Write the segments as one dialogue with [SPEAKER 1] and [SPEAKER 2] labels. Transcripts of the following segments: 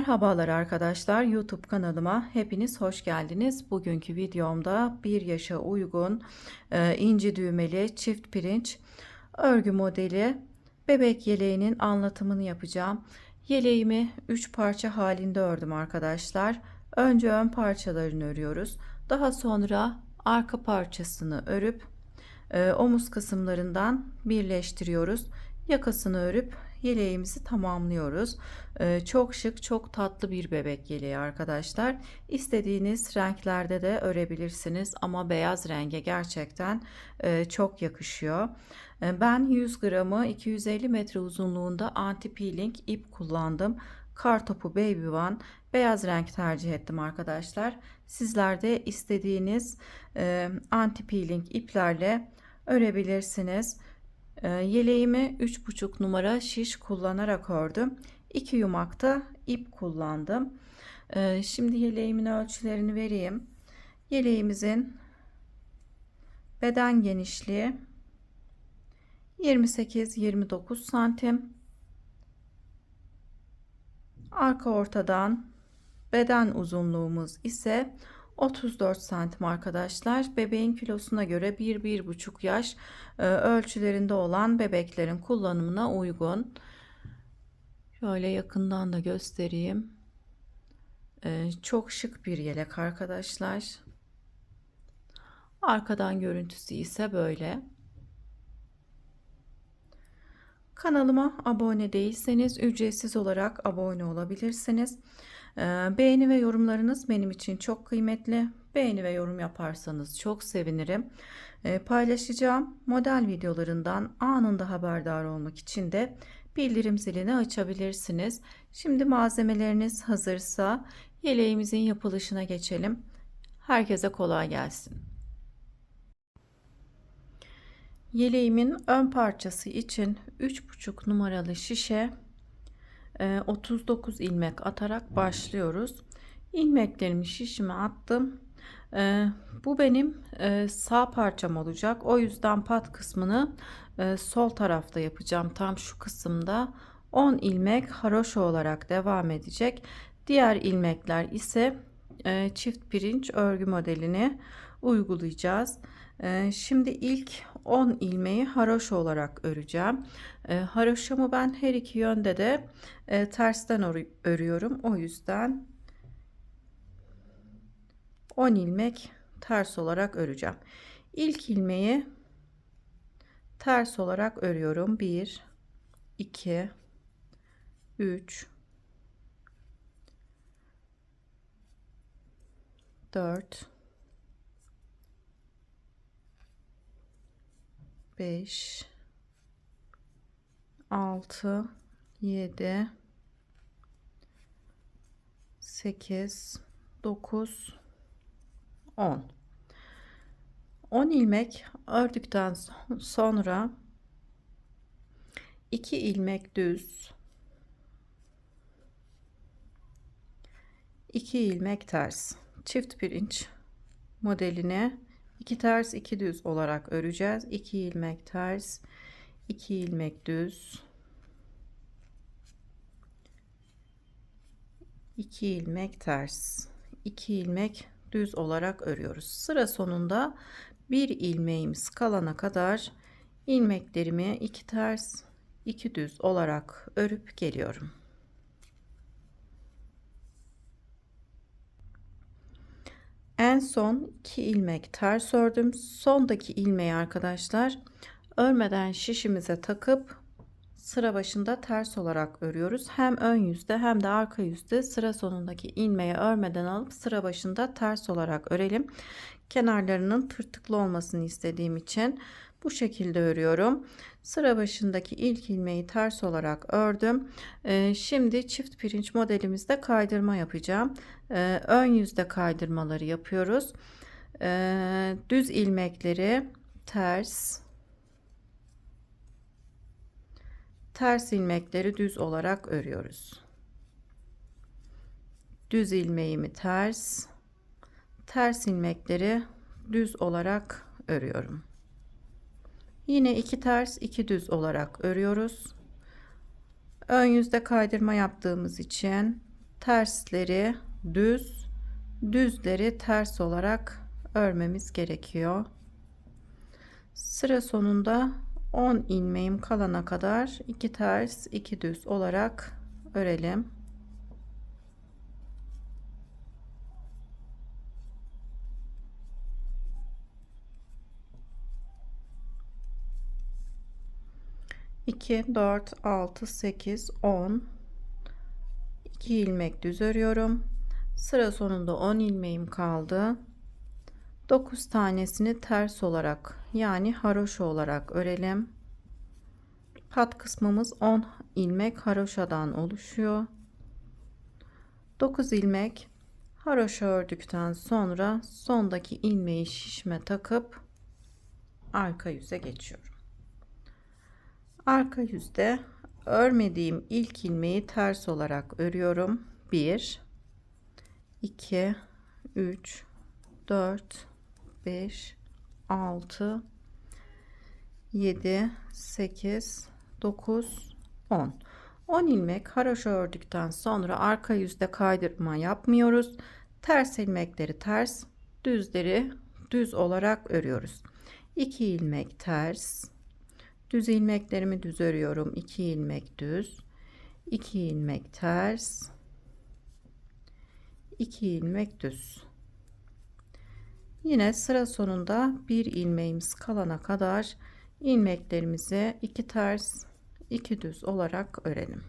[SPEAKER 1] Merhabalar arkadaşlar, YouTube kanalıma hepiniz hoş geldiniz. Bugünkü videomda 1 yaşa uygun inci düğmeli çift pirinç örgü modeli bebek yeleğinin anlatımını yapacağım. Yeleğimi 3 parça halinde ördüm arkadaşlar. Önce ön parçalarını örüyoruz. Daha sonra arka parçasını örüp omuz kısımlarından birleştiriyoruz. Yakasını örüp yeleğimizi tamamlıyoruz. Çok şık, çok tatlı bir bebek yeleği arkadaşlar. İstediğiniz renklerde de örebilirsiniz ama beyaz renge gerçekten çok yakışıyor. Ben 100 gramı 250 metre uzunluğunda anti peeling ip kullandım. Kartopu Baby One beyaz renk tercih ettim arkadaşlar. Sizler de istediğiniz anti peeling iplerle örebilirsiniz. Yeleğimi 3,5 numara şiş kullanarak ördüm. 2 yumakta ip kullandım. Şimdi yeleğimin ölçülerini vereyim. Yeleğimizin beden genişliği 28-29 santim. Arka ortadan beden uzunluğumuz ise 34 santim arkadaşlar. Bebeğin kilosuna göre 1-1,5 yaş ölçülerinde olan bebeklerin kullanımına uygun. Şöyle yakından da göstereyim. Çok şık bir yelek arkadaşlar. Arkadan görüntüsü ise böyle. Kanalıma abone değilseniz ücretsiz olarak abone olabilirsiniz. Beğeni ve yorumlarınız benim için çok kıymetli. Beğeni ve yorum yaparsanız çok sevinirim. Paylaşacağım model videolarından anında haberdar olmak için de bildirim zilini açabilirsiniz. Şimdi malzemeleriniz hazırsa yeleğimizin yapılışına geçelim. Herkese kolay gelsin. Yeleğimin ön parçası için 3,5 numaralı şişe 39 ilmek atarak başlıyoruz. İlmeklerimi şişime attım. Bu benim sağ parçam olacak. O yüzden pat kısmını sol tarafta yapacağım. Tam şu kısımda 10 ilmek haroşa olarak devam edecek. Diğer ilmekler ise çift pirinç örgü modelini uygulayacağız. Şimdi ilk 10 ilmeği haroşa olarak öreceğim. Haroşamı ben her iki yönde de tersten örüyorum. O yüzden 10 ilmek ters olarak öreceğim. İlk ilmeği ters olarak örüyorum. 1 2 3 4 5 6 7 8 9 10 ilmek ördükten sonra 2 ilmek düz, 2 ilmek ters çift pirinç modelini 2 ters 2 düz olarak öreceğiz. 2 ilmek ters, 2 ilmek düz, 2 ilmek ters, 2 ilmek düz olarak örüyoruz. Sıra sonunda bir ilmeğimiz kalana kadar ilmeklerimi 2 ters 2 düz olarak örüp geliyorum. En son 2 ilmek ters ördüm. Sondaki ilmeği arkadaşlar örmeden şişimize takıp sıra başında ters olarak örüyoruz. Hem ön yüzde hem de arka yüzde sıra sonundaki ilmeği örmeden alıp sıra başında ters olarak örelim. Kenarlarının tırtıklı olmasını istediğim için bu şekilde örüyorum. Sıra başındaki ilk ilmeği ters olarak ördüm. Şimdi çift pirinç modelimizde kaydırma yapacağım. Ön yüzde kaydırmaları yapıyoruz. Düz ilmekleri ters, ters ilmekleri düz olarak örüyoruz. Düz ilmeğimi ters, ters ilmekleri düz olarak örüyorum. Yine 2 ters 2 düz olarak örüyoruz. Ön yüzde kaydırma yaptığımız için tersleri düz, düzleri ters olarak örmemiz gerekiyor. Sıra sonunda 10 ilmeğim kalana kadar 2 ters 2 düz olarak örelim. İki, 4, 6, 8, 10. 2 ilmek düz örüyorum. Sıra sonunda 10 ilmeğim kaldı. 9 tanesini ters olarak yani haroşa olarak örelim. Pat kısmımız 10 ilmek haroşadan oluşuyor. 9 ilmek haroşa ördükten sonra sondaki ilmeği şişme takıp arka yüze geçiyorum. Arka yüzde örmediğim ilk ilmeği ters olarak örüyorum. 1 2 3 4 5 6 7 8 9 10. 10 ilmek haroşa ördükten sonra arka yüzde kaydırma yapmıyoruz. Ters ilmekleri ters, düzleri düz olarak örüyoruz. 2 ilmek ters, düz ilmeklerimi düz örüyorum. 2 ilmek düz, 2 ilmek ters, 2 ilmek düz. Yine sıra sonunda bir ilmeğimiz kalana kadar ilmeklerimizi 2 ters 2 düz olarak örelim.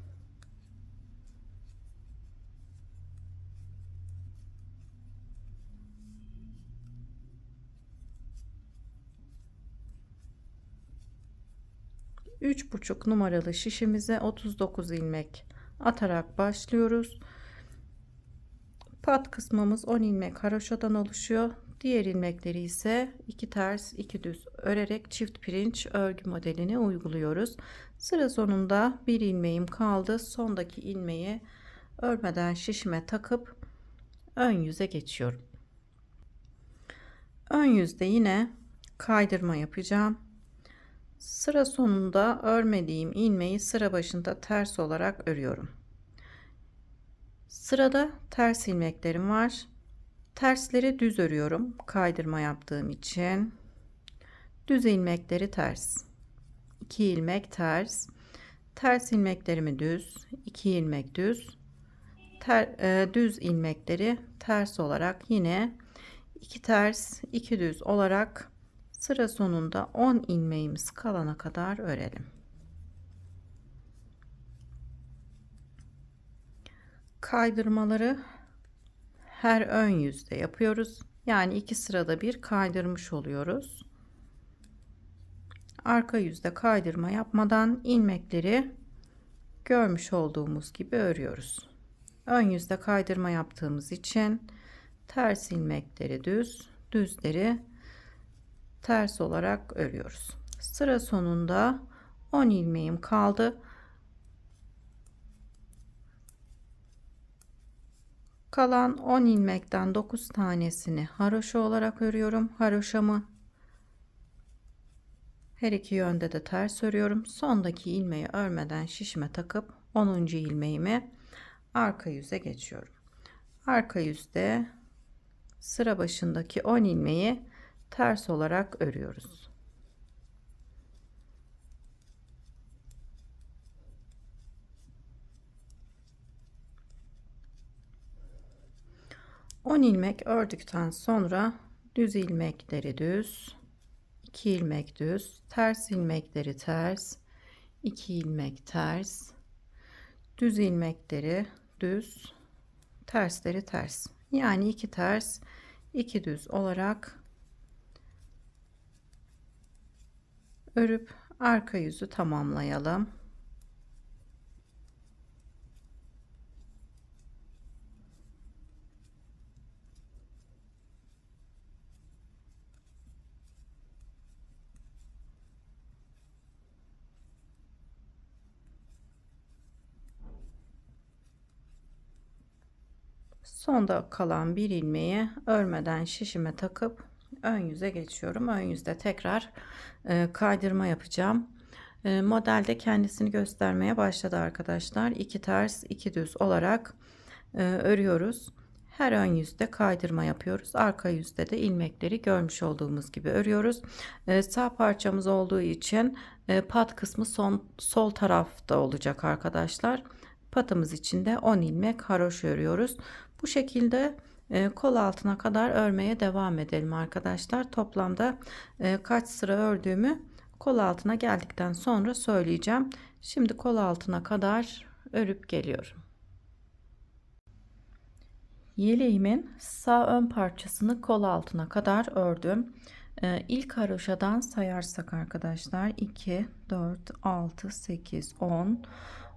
[SPEAKER 1] Üç buçuk numaralı şişimize 39 ilmek atarak başlıyoruz. Pat kısmımız 10 ilmek haroşadan oluşuyor. Diğer ilmekleri ise 2 ters 2 düz örerek çift pirinç örgü modelini uyguluyoruz. Sıra sonunda bir ilmeğim kaldı. Sondaki ilmeği örmeden şişime takıp ön yüze geçiyorum. Ön yüzde yine kaydırma yapacağım. Sıra sonunda örmediğim ilmeği sıra başında ters olarak örüyorum. Sırada ters ilmeklerim var. Tersleri düz örüyorum kaydırma yaptığım için. Düz ilmekleri ters. 2 ilmek ters. Ters ilmeklerimi düz. 2 ilmek düz. Düz ilmekleri ters olarak yine 2 ters 2 düz olarak sıra sonunda 10 ilmeğimiz kalana kadar örelim. Kaydırmaları her ön yüzde yapıyoruz. Yani 2 sırada bir kaydırmış oluyoruz. Arka yüzde kaydırma yapmadan ilmekleri görmüş olduğumuz gibi örüyoruz. Ön yüzde kaydırma yaptığımız için ters ilmekleri düz, düzleri ters olarak örüyoruz. Sıra sonunda 10 ilmeğim kaldı. Kalan 10 ilmekten 9 tanesini haroşa olarak örüyorum. Haroşamı her iki yönde de ters örüyorum. Sondaki ilmeği örmeden şişime takıp 10. ilmeğimi arka yüze geçiyorum. Arka yüzde sıra başındaki 10 ilmeği ters olarak örüyoruz. On ilmek ördükten sonra düz ilmekleri düz, 2 ilmek düz, ters ilmekleri ters, 2 ilmek ters, düz ilmekleri düz, tersleri ters. Yani 2 ters 2 düz olarak örüp arka yüzü tamamlayalım. Sonda kalan bir ilmeği örmeden şişime takıp ön yüze geçiyorum. Ön yüzde tekrar kaydırma yapacağım. Modelde kendisini göstermeye başladı arkadaşlar. 2 ters 2 düz olarak örüyoruz. Her ön yüzde kaydırma yapıyoruz. Arka yüzde de ilmekleri görmüş olduğumuz gibi örüyoruz. Sağ parçamız olduğu için pat kısmı sol tarafta olacak arkadaşlar. Patımız için de 10 ilmek haroşa örüyoruz. Bu şekilde kol altına kadar örmeye devam edelim arkadaşlar. Toplamda kaç sıra ördüğümü kol altına geldikten sonra söyleyeceğim. Şimdi kol altına kadar örüp geliyorum. Yeleğimin sağ ön parçasını kol altına kadar ördüm. İlk haroşadan sayarsak arkadaşlar 2, 4, 6, 8, 10,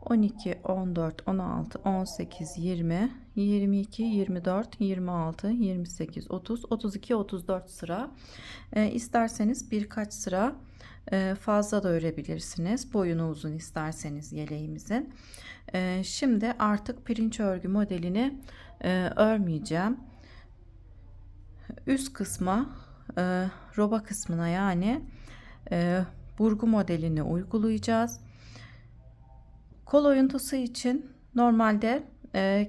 [SPEAKER 1] 12, 14, 16, 18, 20, 22, 24, 26, 28, 30, 32, 34 sıra. İsterseniz birkaç sıra fazla da örebilirsiniz. Boyunu uzun isterseniz yeleğimizin. Şimdi artık pirinç örgü modelini örmeyeceğim. Üst kısma roba kısmına yani burgu modelini uygulayacağız. Kol oyuntusu için normalde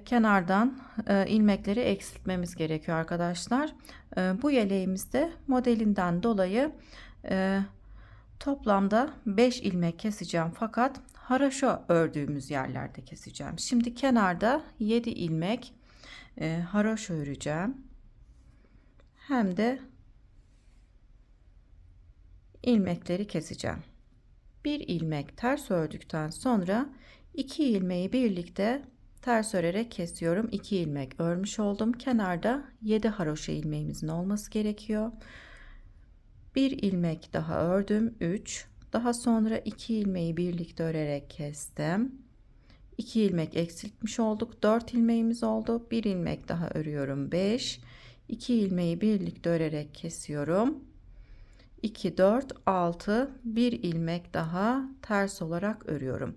[SPEAKER 1] kenardan ilmekleri eksiltmemiz gerekiyor arkadaşlar. Bu yeleğimizde modelinden dolayı toplamda 5 ilmek keseceğim fakat haraşo ördüğümüz yerlerde keseceğim. Şimdi kenarda 7 ilmek haroşa öreceğim. Hem de ilmekleri keseceğim. Bir ilmek ters ördükten sonra 2 ilmeği birlikte ters örerek kesiyorum. 2 ilmek örmüş oldum. Kenarda 7 haroşa ilmeğimizin olması gerekiyor. Bir ilmek daha ördüm. 3. Daha sonra 2 ilmeği birlikte örerek kestim. 2 ilmek eksiltmiş olduk. 4 ilmeğimiz oldu. Bir ilmek daha örüyorum. 5. 2 ilmeği birlikte örerek kesiyorum. 2, 4, 6, bir ilmek daha ters olarak örüyorum.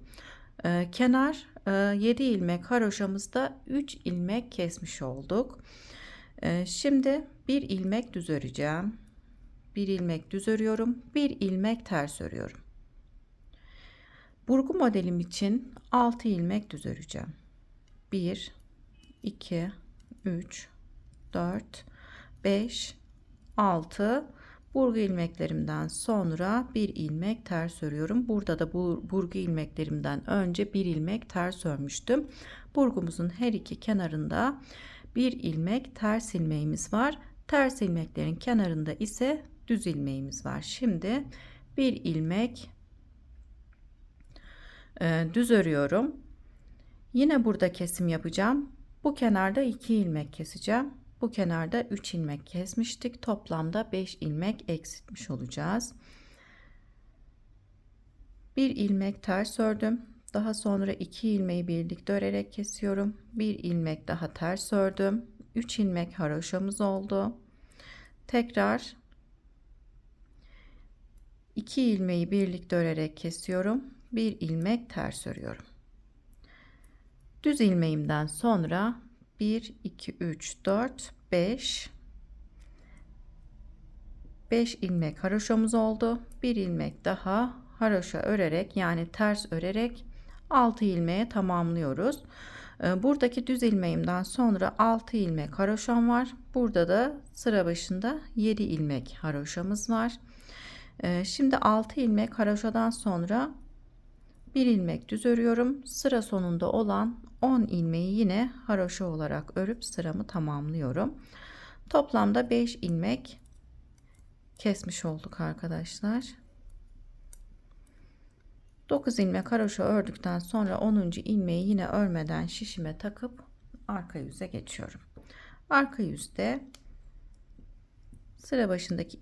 [SPEAKER 1] Kenar 7 ilmek haroşamızda 3 ilmek kesmiş olduk. Şimdi bir ilmek düz öreceğim. Bir ilmek düz örüyorum. Bir ilmek ters örüyorum. Burgu modelim için 6 ilmek düz öreceğim. 1, 2, 3, 4, 5, 6. Burgu ilmeklerimden sonra bir ilmek ters örüyorum. Burada da bu burgu ilmeklerimden önce bir ilmek ters örmüştüm. Burgumuzun her iki kenarında bir ilmek ters ilmeğimiz var. Ters ilmeklerin kenarında ise düz ilmeğimiz var. Şimdi bir ilmek düz örüyorum. Yine burada kesim yapacağım. Bu kenarda 2 ilmek keseceğim. Bu kenarda 3 ilmek kesmiştik. Toplamda 5 ilmek eksiltmiş olacağız. Bir ilmek ters ördüm. Daha sonra 2 ilmeği birlikte örerek kesiyorum. Bir ilmek daha ters ördüm. 3 ilmek haroşamız oldu. Tekrar 2 ilmeği birlikte örerek kesiyorum. Bir ilmek ters örüyorum. Düz ilmeğimden sonra 1, 2, 3, 4, 5 ilmek haroşamız oldu. Bir ilmek daha haroşa örerek yani ters örerek 6 ilmeğe tamamlıyoruz. Buradaki düz ilmeğimden sonra 6 ilmek haroşam var. Burada da sıra başında 7 ilmek haroşamız var. Şimdi 6 ilmek haroşadan sonra bir ilmek düz örüyorum. Sıra sonunda olan 10 ilmeği yine haroşa olarak örüp sıramı tamamlıyorum. Toplamda 5 ilmek kesmiş olduk arkadaşlar. 9 ilmek haroşa ördükten sonra 10. ilmeği yine örmeden şişime takıp arka yüze geçiyorum. Arka yüzde sıra başındaki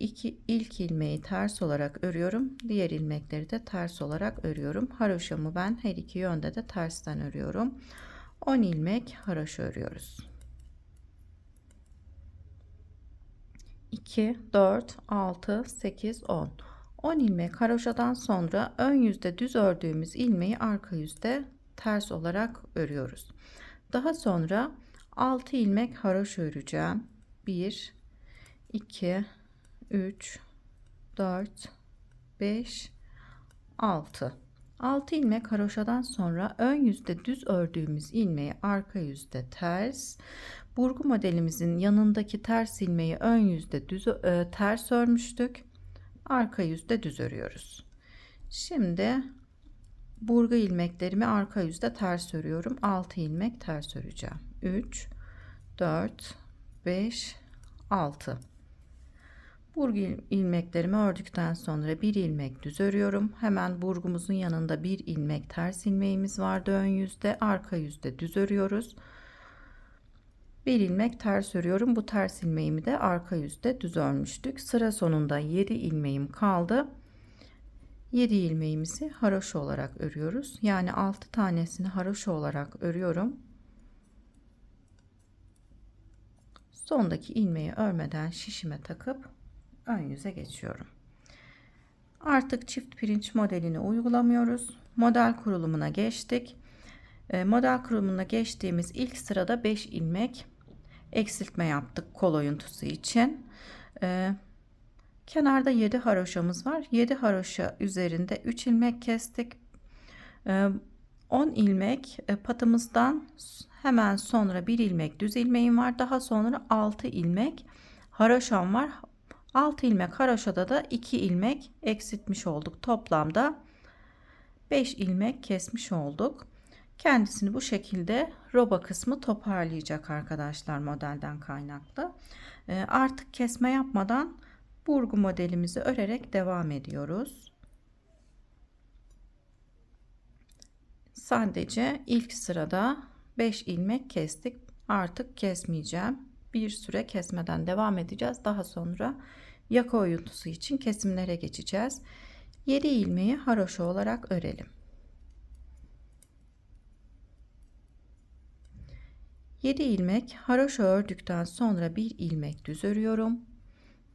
[SPEAKER 1] ilk ilmeği ters olarak örüyorum. Diğer ilmekleri de ters olarak örüyorum. Haroşamı ben her iki yönde de tersten örüyorum. 10 ilmek haroşa örüyoruz. 2, 4, 6, 8, 10. 10 ilmek haroşadan sonra ön yüzde düz ördüğümüz ilmeği arka yüzde ters olarak örüyoruz. Daha sonra 6 ilmek haroşa öreceğim. 1, 2, 3, 4, 5, 6. 6 ilmek haroşadan sonra ön yüzde düz ördüğümüz ilmeği arka yüzde ters, burgu modelimizin yanındaki ters ilmeği ön yüzde düz ters örmüştük. Arka yüzde düz örüyoruz. Şimdi burgu ilmeklerimi arka yüzde ters örüyorum. 6 ilmek ters öreceğim. 3, 4, 5, 6. Burgu ilmeklerimi ördükten sonra bir ilmek düz örüyorum. Hemen burgumuzun yanında bir ilmek ters ilmeğimiz vardı ön yüzde, arka yüzde düz örüyoruz. Bir ilmek ters örüyorum. Bu ters ilmeğimi de arka yüzde düz örmüştük. Sıra sonunda 7 ilmeğim kaldı. 7 ilmeğimizi haroşa olarak örüyoruz. Yani 6 tanesini haroşa olarak örüyorum. Sondaki ilmeği örmeden şişime takıp ön yüze geçiyorum. Artık çift pirinç modelini uygulamıyoruz. Model kurulumuna geçtik. Model kurulumuna geçtiğimiz ilk sırada 5 ilmek eksiltme yaptık kol oyuntusu için. Kenarda 7 haroşamız var. 7 haroşa üzerinde 3 ilmek kestik. 10 ilmek patımızdan hemen sonra 1 ilmek düz ilmeğim var. Daha sonra 6 ilmek haroşam var. 6 ilmek haroşada da 2 ilmek eksiltmiş olduk. Toplamda 5 ilmek kesmiş olduk. Kendisini bu şekilde roba kısmı toparlayacak arkadaşlar modelden kaynaklı. Artık kesme yapmadan burgu modelimizi örerek devam ediyoruz. Sadece ilk sırada 5 ilmek kestik. Artık kesmeyeceğim. Bir süre kesmeden devam edeceğiz. Daha sonra yaka oyuntusu için kesimlere geçeceğiz. 7 ilmeği haroşa olarak örelim. 7 ilmek haroşa ördükten sonra bir ilmek düz örüyorum.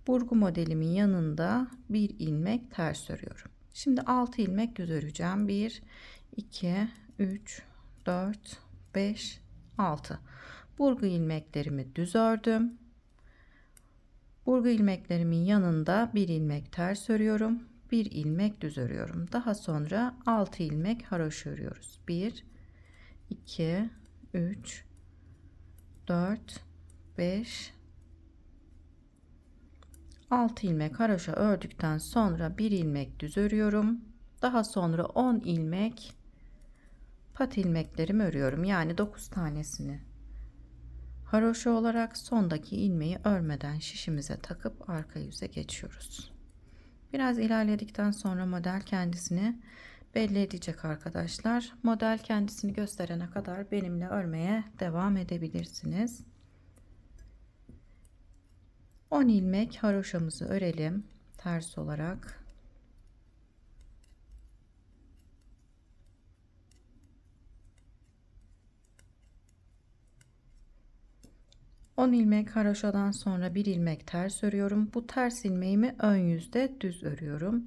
[SPEAKER 1] Burgu modelimin yanında bir ilmek ters örüyorum. Şimdi 6 ilmek düz öreceğim. 1, 2, 3, 4, 5, 6. Burgu ilmeklerimi düz ördüm. Burgu ilmeklerimin yanında bir ilmek ters örüyorum. Bir ilmek düz örüyorum. Daha sonra 6 ilmek haroşa örüyoruz. 1, 2, 3, 4, 5, 6 ilmek haroşa ördükten sonra bir ilmek düz örüyorum. Daha sonra 10 ilmek pat ilmeklerimi örüyorum. Yani 9 tanesini haroşa olarak sondaki ilmeği örmeden şişimize takıp arka yüze geçiyoruz. Biraz ilerledikten sonra model kendisini belli edecek arkadaşlar. Model kendisini gösterene kadar benimle örmeye devam edebilirsiniz. 10 ilmek haroşamızı örelim ters olarak. On ilmek haroşadan sonra bir ilmek ters örüyorum. Bu ters ilmeğimi ön yüzde düz örüyorum.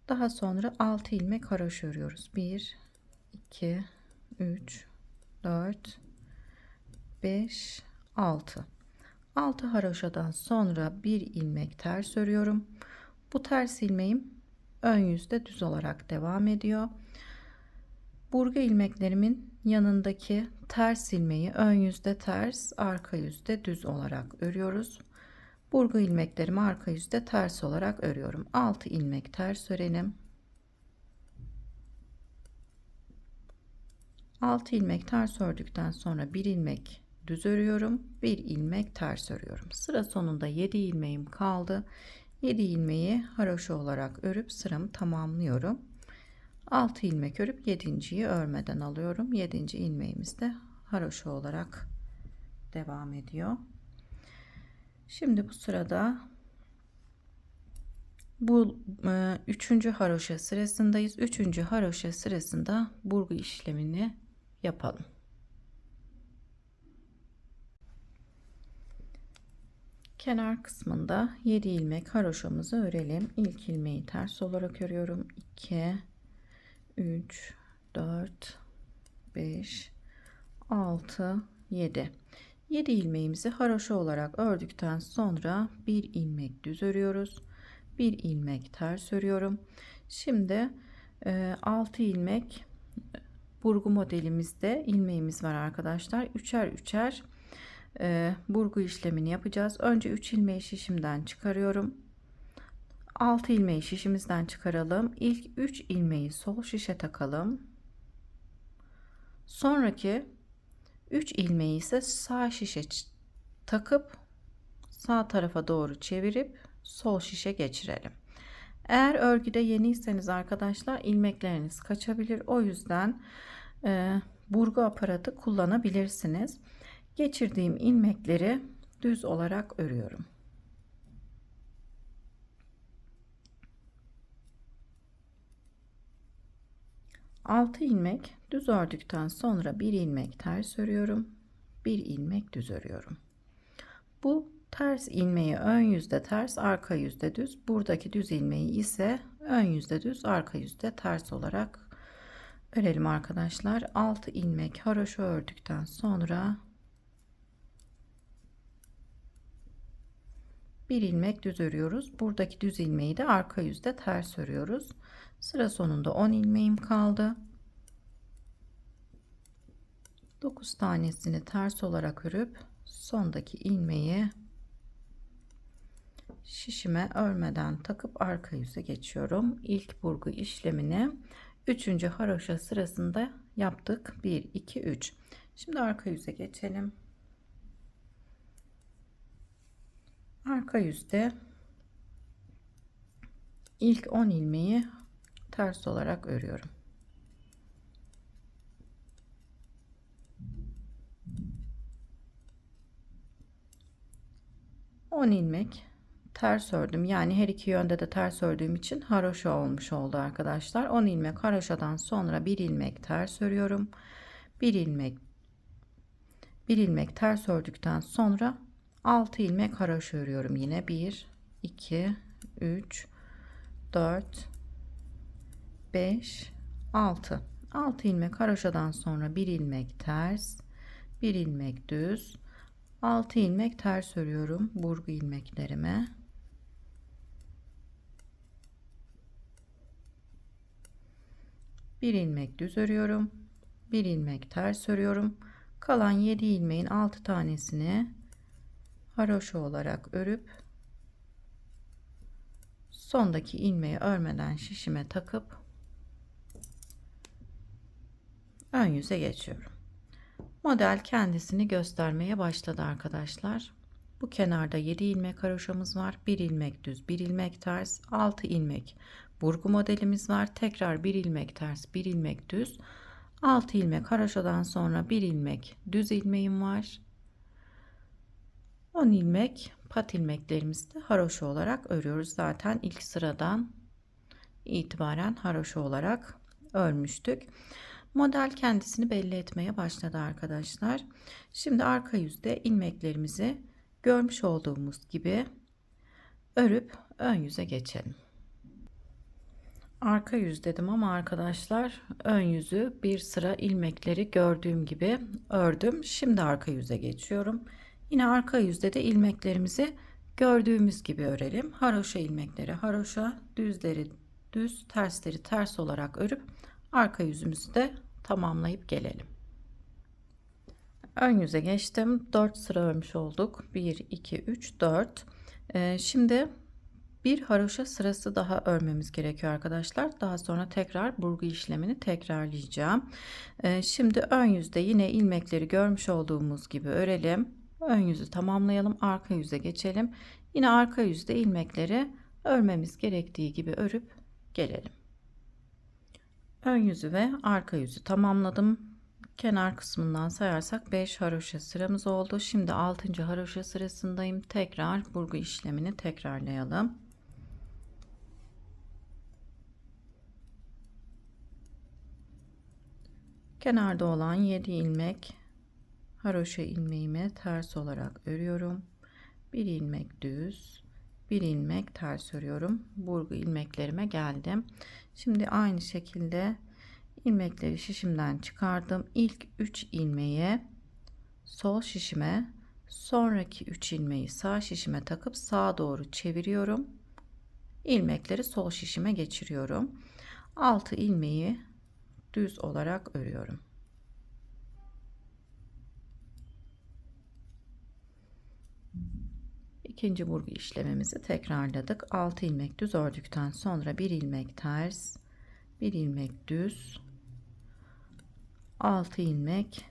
[SPEAKER 1] Daha sonra 6 ilmek haroşa örüyoruz. 1, 2, 3, 4, 5, 6. 6 haroşadan sonra bir ilmek ters örüyorum. Bu ters ilmeğim ön yüzde düz olarak devam ediyor. Burgu ilmeklerimin yanındaki ters ilmeği ön yüzde ters, arka yüzde düz olarak örüyoruz. Burgu ilmeklerimi arka yüzde ters olarak örüyorum. 6 ilmek ters örelim. 6 ilmek ters ördükten sonra bir ilmek düz örüyorum. Bir ilmek ters örüyorum. Sıra sonunda 7 ilmeğim kaldı. 7 ilmeği haroşa olarak örüp sıramı tamamlıyorum. 6 ilmek örüp 7.'yi örmeden alıyorum. 7. ilmeğimiz de haroşa olarak devam ediyor. Şimdi bu sırada bu 3. haroşa sırasındayız. 3. haroşa sırasında burgu işlemini yapalım. Kenar kısmında 7 ilmek haroşamızı örelim. İlk ilmeği ters olarak örüyorum. 2, 3, 4, 5, 6, 7. 7 ilmeğimizi haroşa olarak ördükten sonra bir ilmek düz örüyoruz. Bir ilmek ters örüyorum. Şimdi 6 ilmek burgu modelimizde ilmeğimiz var arkadaşlar. Üçer üçer burgu işlemini yapacağız. Önce 3 ilmeği şişimden çıkarıyorum. 6 ilmeği şişimizden çıkaralım. İlk 3 ilmeği sol şişe takalım. Sonraki 3 ilmeği ise sağ şişe takıp sağ tarafa doğru çevirip sol şişe geçirelim. Eğer örgüde yeniyseniz arkadaşlar ilmekleriniz kaçabilir. O yüzden burgu aparatı kullanabilirsiniz. Geçirdiğim ilmekleri düz olarak örüyorum. Altı ilmek düz ördükten sonra bir ilmek ters örüyorum. Bir ilmek düz örüyorum. Bu ters ilmeği ön yüzde ters, arka yüzde düz. Buradaki düz ilmeği ise ön yüzde düz, arka yüzde ters olarak örelim arkadaşlar. 6 ilmek haroşa ördükten sonra bir ilmek düz örüyoruz. Buradaki düz ilmeği de arka yüzde ters örüyoruz. Sıra sonunda 10 ilmeğim kaldı. 9 tanesini ters olarak örüp sondaki ilmeği şişime örmeden takıp arka yüze geçiyorum. İlk burgu işlemini 3. haroşa sırasında yaptık. 1 2 3. Şimdi arka yüze geçelim. Arka yüzde ilk 10 ilmeği ters olarak örüyorum. On ilmek ters ördüm. Yani her iki yönde de ters ördüğüm için haroşa olmuş oldu arkadaşlar. 10 ilmek haroşadan sonra bir ilmek ters örüyorum. Bir ilmek ters ördükten sonra 6 ilmek haroşa örüyorum. Yine 1 2 3 4 5 6 ilmek haroşadan sonra bir ilmek ters, bir ilmek düz, 6 ilmek ters örüyorum burgu ilmeklerime. Bir ilmek düz örüyorum. Bir ilmek ters örüyorum. Kalan 7 ilmeğin 6 tanesini haroşa olarak örüp sondaki ilmeği örmeden şişime takıp ön yüze geçiyorum. Model kendisini göstermeye başladı arkadaşlar. Bu kenarda 7 ilmek haroşamız var. 1 ilmek düz, 1 ilmek ters, 6 ilmek burgu modelimiz var. Tekrar 1 ilmek ters, 1 ilmek düz, 6 ilmek haroşadan sonra 1 ilmek düz ilmeğim var. 10 ilmek pat ilmeklerimizi de haroşa olarak örüyoruz. Zaten ilk sıradan itibaren haroşa olarak örmüştük. Model kendisini belli etmeye başladı arkadaşlar. Şimdi arka yüzde ilmeklerimizi görmüş olduğumuz gibi örüp ön yüze geçelim. Arka yüz dedim ama arkadaşlar ön yüzü bir sıra ilmekleri gördüğüm gibi ördüm. Şimdi arka yüze geçiyorum. Yine arka yüzde de ilmeklerimizi gördüğümüz gibi örelim. Haroşa ilmekleri haroşa, düzleri düz, tersleri ters olarak örüp arka yüzümüzü de tamamlayıp gelelim. Ön yüze geçtim. 4 sıra örmüş olduk. 1 2 3 4. Şimdi bir haroşa sırası daha örmemiz gerekiyor arkadaşlar. Daha sonra tekrar burgu işlemini tekrarlayacağım. Şimdi ön yüzde yine ilmekleri görmüş olduğumuz gibi örelim. Ön yüzü tamamlayalım. Arka yüze geçelim. Yine arka yüzde ilmekleri örmemiz gerektiği gibi örüp gelelim. Ön yüzü ve arka yüzü tamamladım. Kenar kısmından sayarsak 5 haroşa sıramız oldu. Şimdi 6. haroşa sırasındayım. Tekrar burgu işlemini tekrarlayalım. Kenarda olan 7 ilmek haroşa ilmeğimi ters olarak örüyorum. Bir ilmek düz, bir ilmek ters örüyorum. Burgu ilmeklerime geldim. Şimdi aynı şekilde ilmekleri şişimden çıkardım. İlk 3 ilmeği sol şişime, sonraki 3 ilmeği sağ şişime takıp sağa doğru çeviriyorum. İlmekleri sol şişime geçiriyorum. 6 ilmeği düz olarak örüyorum. İkinci burgu işlemimizi tekrarladık. 6 ilmek düz ördükten sonra 1 ilmek ters, 1 ilmek düz, 6 ilmek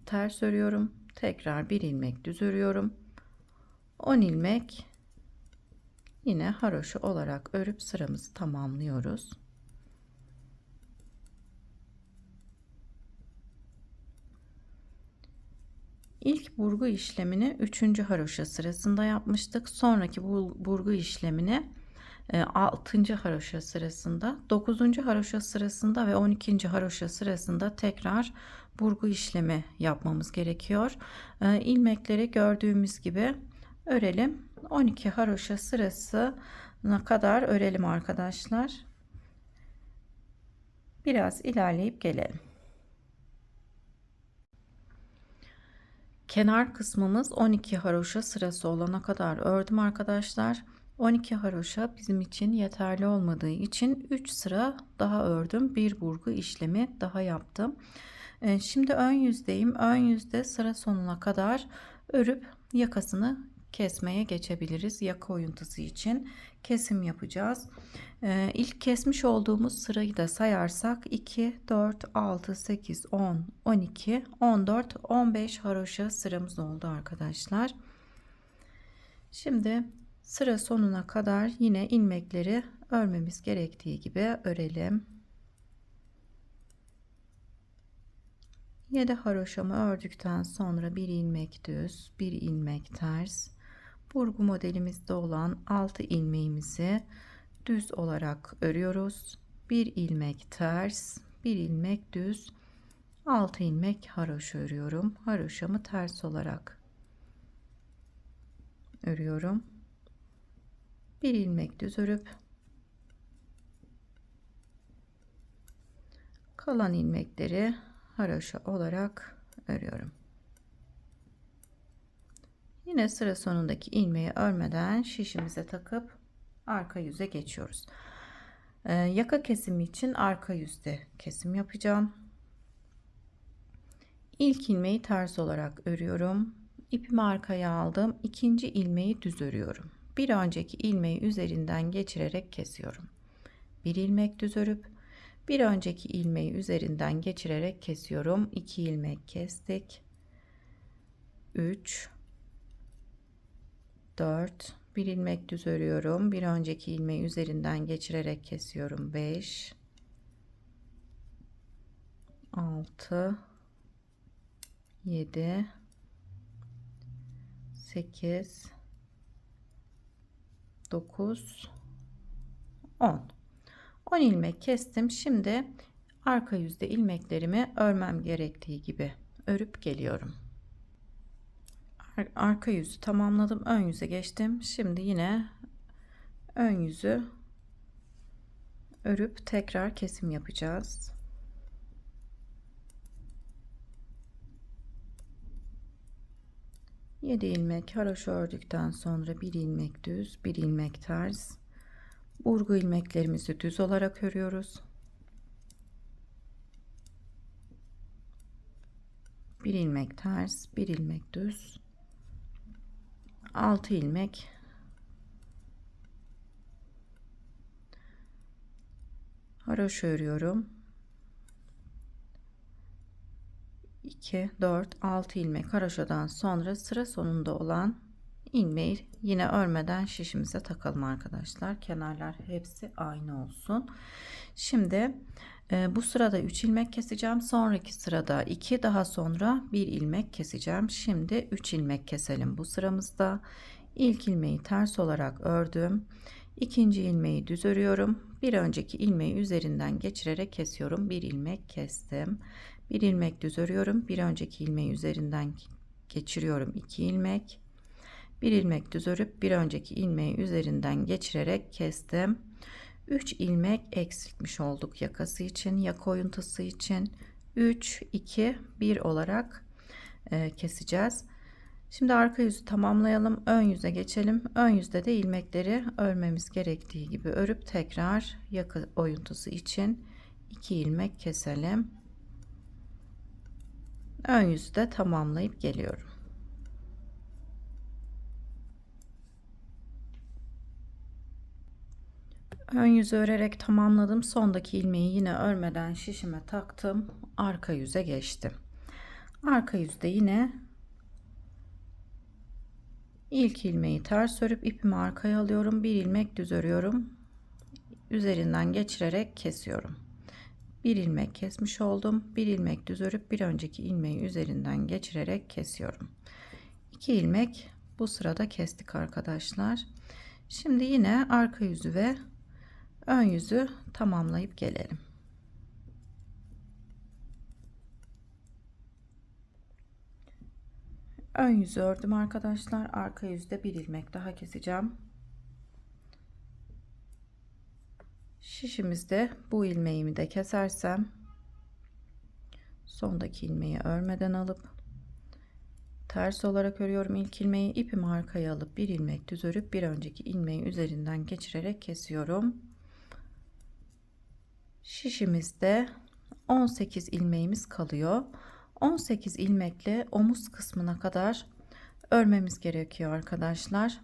[SPEAKER 1] ters örüyorum. Tekrar 1 ilmek düz örüyorum. 10 ilmek yine haroşa olarak örüp sıramızı tamamlıyoruz. İlk burgu işlemini 3. haroşa sırasında yapmıştık. Sonraki burgu işlemini 6. haroşa sırasında, 9. haroşa sırasında ve 12. haroşa sırasında tekrar burgu işlemi yapmamız gerekiyor. İlmekleri gördüğümüz gibi örelim. 12 haroşa sırasına kadar örelim arkadaşlar. Biraz ilerleyip gelelim. Kenar kısmımız 12 haroşa sırası olana kadar ördüm arkadaşlar. 12 haroşa bizim için yeterli olmadığı için 3 sıra daha ördüm. Bir burgu işlemi daha yaptım. Şimdi ön yüzdeyim. Ön yüzde sıra sonuna kadar örüp yakasını kesmeye geçebiliriz. Yaka oyuntusu için kesim yapacağız. İlk kesmiş olduğumuz sırayı da sayarsak 2, 4, 6, 8, 10, 12, 14, 15 haroşa sıramız oldu arkadaşlar. Şimdi sıra sonuna kadar yine ilmekleri örmemiz gerektiği gibi örelim. 7 haroşamı ördükten sonra 1 ilmek düz, 1 ilmek ters, burgu modelimizde olan 6 ilmeğimizi düz olarak örüyoruz. 1 ilmek ters, 1 ilmek düz, 6 ilmek haroşa örüyorum. Haroşamı ters olarak örüyorum. 1 ilmek düz örüp kalan ilmekleri haroşa olarak örüyorum. Yine sıra sonundaki ilmeği örmeden şişimize takıp arka yüze geçiyoruz. Yaka kesimi için arka yüzde kesim yapacağım. İlk ilmeği ters olarak örüyorum. İpimi arkaya aldım. İkinci ilmeği düz örüyorum. Bir önceki ilmeği üzerinden geçirerek kesiyorum. Bir ilmek düz örüp bir önceki ilmeği üzerinden geçirerek kesiyorum. 2 ilmek kestik. 3, 4, bir ilmek düz örüyorum. Bir önceki ilmeği üzerinden geçirerek kesiyorum. 5, 6, 7, 8, 9, 10. 10 ilmek kestim. Şimdi arka yüzde ilmeklerimi örmem gerektiği gibi örüp geliyorum. Arka yüzü tamamladım. Ön yüze geçtim. Şimdi yine ön yüzü örüp tekrar kesim yapacağız. Yedi ilmek haroşa ördükten sonra 1 ilmek düz, 1 ilmek ters. Burgu ilmeklerimizi düz olarak örüyoruz. 1 ilmek ters, 1 ilmek düz, 6 ilmek haroşa örüyorum. 2, 4, 6 ilmek haroşadan sonra sıra sonunda olan ilmeği yine örmeden şişimize takalım arkadaşlar. Kenarlar hepsi aynı olsun. Şimdi bu sırada 3 ilmek keseceğim. Sonraki sırada 2, daha sonra 1 ilmek keseceğim. Şimdi 3 ilmek keselim bu sıramızda. İlk ilmeği ters olarak ördüm. İkinci ilmeği düz örüyorum. Bir önceki ilmeği üzerinden geçirerek kesiyorum. 1 ilmek kestim. 1 ilmek düz örüyorum. Bir önceki ilmeği üzerinden geçiriyorum. 2 ilmek. 1 ilmek düz örüp bir önceki ilmeği üzerinden geçirerek kestim. 3 ilmek eksiltmiş olduk yakası için, yaka oyuntusu için. 3, 2, 1 olarak keseceğiz. Şimdi arka yüzü tamamlayalım. Ön yüze geçelim. Ön yüzde de ilmekleri örmemiz gerektiği gibi örüp tekrar yaka oyuntusu için 2 ilmek keselim. Ön yüzü de tamamlayıp geliyorum. Ön yüzü örerek tamamladım. Sondaki ilmeği yine örmeden şişime taktım. Arka yüze geçtim. Arka yüzde yine ilk ilmeği ters örüp ipimi arkaya alıyorum. Bir ilmek düz örüyorum. Üzerinden geçirerek kesiyorum. Bir ilmek kesmiş oldum. Bir ilmek düz örüp bir önceki ilmeği üzerinden geçirerek kesiyorum. 2 ilmek bu sırada kestik arkadaşlar. Şimdi yine arka yüzü ve ön yüzü tamamlayıp gelelim. Ön yüzü ördüm arkadaşlar. Arka yüzde bir ilmek daha keseceğim. Şişimizde bu ilmeğimi de kesersem sondaki ilmeği örmeden alıp ters olarak örüyorum. İlk ilmeği ipimi arkaya alıp bir ilmek düz örüp bir önceki ilmeği üzerinden geçirerek kesiyorum. Şişimizde 18 ilmeğimiz kalıyor. 18 ilmekle omuz kısmına kadar örmemiz gerekiyor arkadaşlar.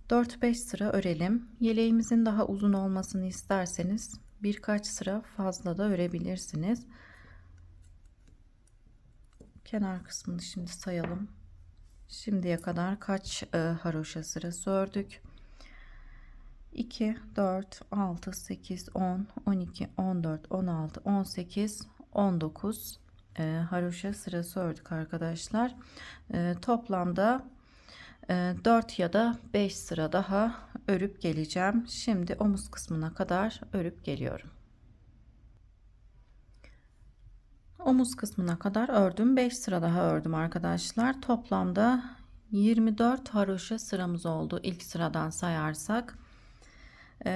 [SPEAKER 1] 4-5 sıra örelim. Yeleğimizin daha uzun olmasını isterseniz birkaç sıra fazla da örebilirsiniz. Kenar kısmını şimdi sayalım. Şimdiye kadar kaç haroşa sırası ördük? 2, 4, 6, 8, 10, 12, 14, 16, 18, 19 haroşa sırası ördük arkadaşlar. Toplamda 4 ya da 5 sıra daha örüp geleceğim. Şimdi omuz kısmına kadar örüp geliyorum. Omuz kısmına kadar ördüm. 5 sıra daha ördüm arkadaşlar. Toplamda 24 haroşa sıramız oldu ilk sıradan sayarsak.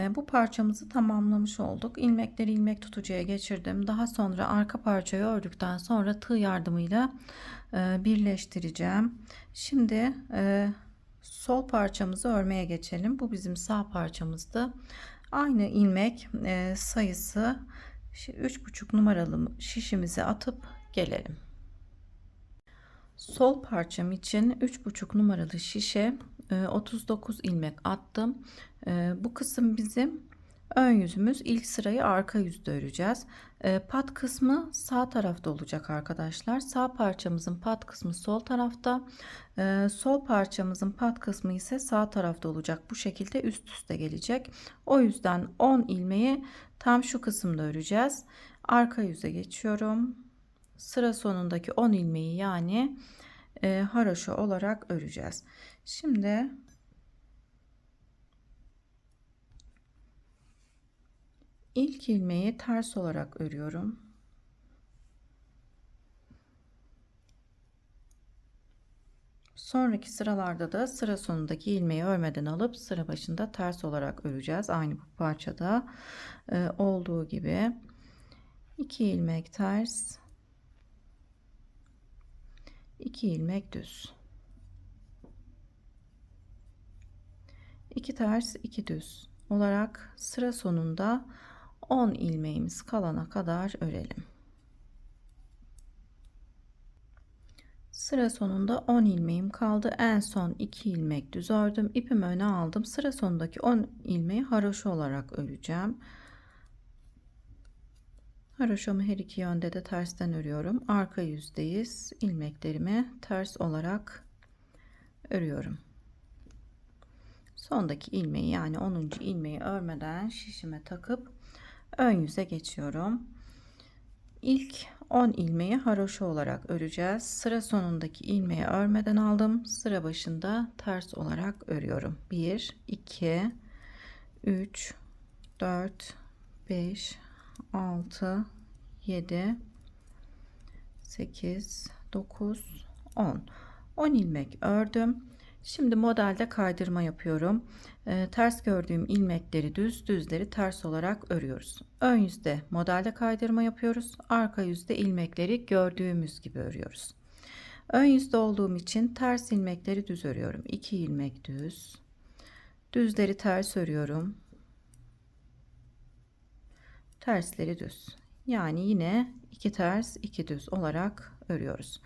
[SPEAKER 1] Bu parçamızı tamamlamış olduk. İlmekleri ilmek tutucuya geçirdim. Daha sonra arka parçayı ördükten sonra tığ yardımıyla birleştireceğim. Şimdi sol parçamızı örmeye geçelim. Bu bizim sağ parçamızdı. Aynı ilmek sayısı 3,5 numaralı şişimizi atıp gelelim. Sol parçam için 3,5 numaralı şişe 39 ilmek attım. Bu kısım bizim ön yüzümüz. İlk sırayı arka yüzde öreceğiz. Pat kısmı sağ tarafta olacak arkadaşlar. Sağ parçamızın pat kısmı sol tarafta. Sol parçamızın pat kısmı ise sağ tarafta olacak. Bu şekilde üst üste gelecek. O yüzden 10 ilmeği tam şu kısımda öreceğiz. Arka yüze geçiyorum. Sıra sonundaki 10 ilmeği yani haroşa olarak öreceğiz. Şimdi ilk ilmeği ters olarak örüyorum. Sonraki sıralarda da sıra sonundaki ilmeği örmeden alıp sıra başında ters olarak öreceğiz. Aynı bu parçada olduğu gibi 2 ilmek ters, 2 ilmek düz, 2 ters 2 düz olarak sıra sonunda 10 ilmeğimiz kalana kadar örelim. Sıra sonunda 10 ilmeğim kaldı. En son 2 ilmek düz ördüm. İpimi öne aldım. Sıra sonundaki 10 ilmeği haroşa olarak öreceğim. Haroşamı her iki yönde de tersten örüyorum. Arka yüzdeyiz. İlmeklerimi ters olarak örüyorum. Sondaki ilmeği yani 10. ilmeği örmeden şişime takıp ön yüze geçiyorum. İlk 10 ilmeği haroşa olarak öreceğiz. Sıra sonundaki ilmeği örmeden aldım. Sıra başında ters olarak örüyorum. 1, 2, 3, 4, 5, 6, 7, 8, 9, 10. 10 ilmek ördüm. Şimdi modelde kaydırma yapıyorum. Ters gördüğüm ilmekleri düz, düzleri ters olarak örüyoruz. Ön yüzde modelde kaydırma yapıyoruz. Arka yüzde ilmekleri gördüğümüz gibi örüyoruz. Ön yüzde olduğum için ters ilmekleri düz örüyorum. 2 ilmek düz. Düzleri ters örüyorum. Tersleri düz. Yani yine 2 ters 2 düz olarak örüyoruz.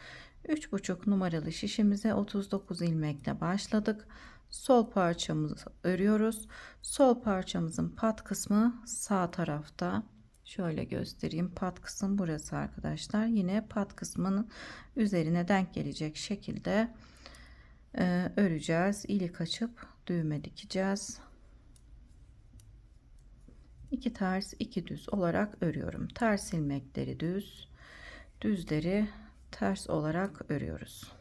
[SPEAKER 1] 3,5 numaralı şişimize 39 ilmekle başladık. Sol parçamızı örüyoruz. Sol parçamızın pat kısmı sağ tarafta. Şöyle göstereyim. Pat kısım burası arkadaşlar. Yine pat kısmının üzerine denk gelecek şekilde öreceğiz. İlik açıp düğme dikeceğiz. 2 ters 2 düz olarak örüyorum. Ters ilmekleri düz, düzleri ters olarak örüyoruz.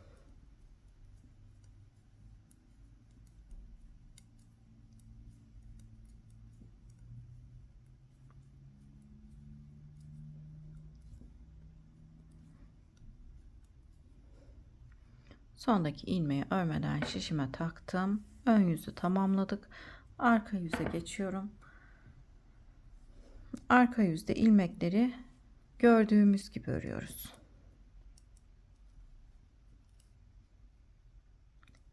[SPEAKER 1] Sondaki ilmeği örmeden şişime taktım. Ön yüzü tamamladık. Arka yüze geçiyorum. Arka yüzde ilmekleri gördüğümüz gibi örüyoruz.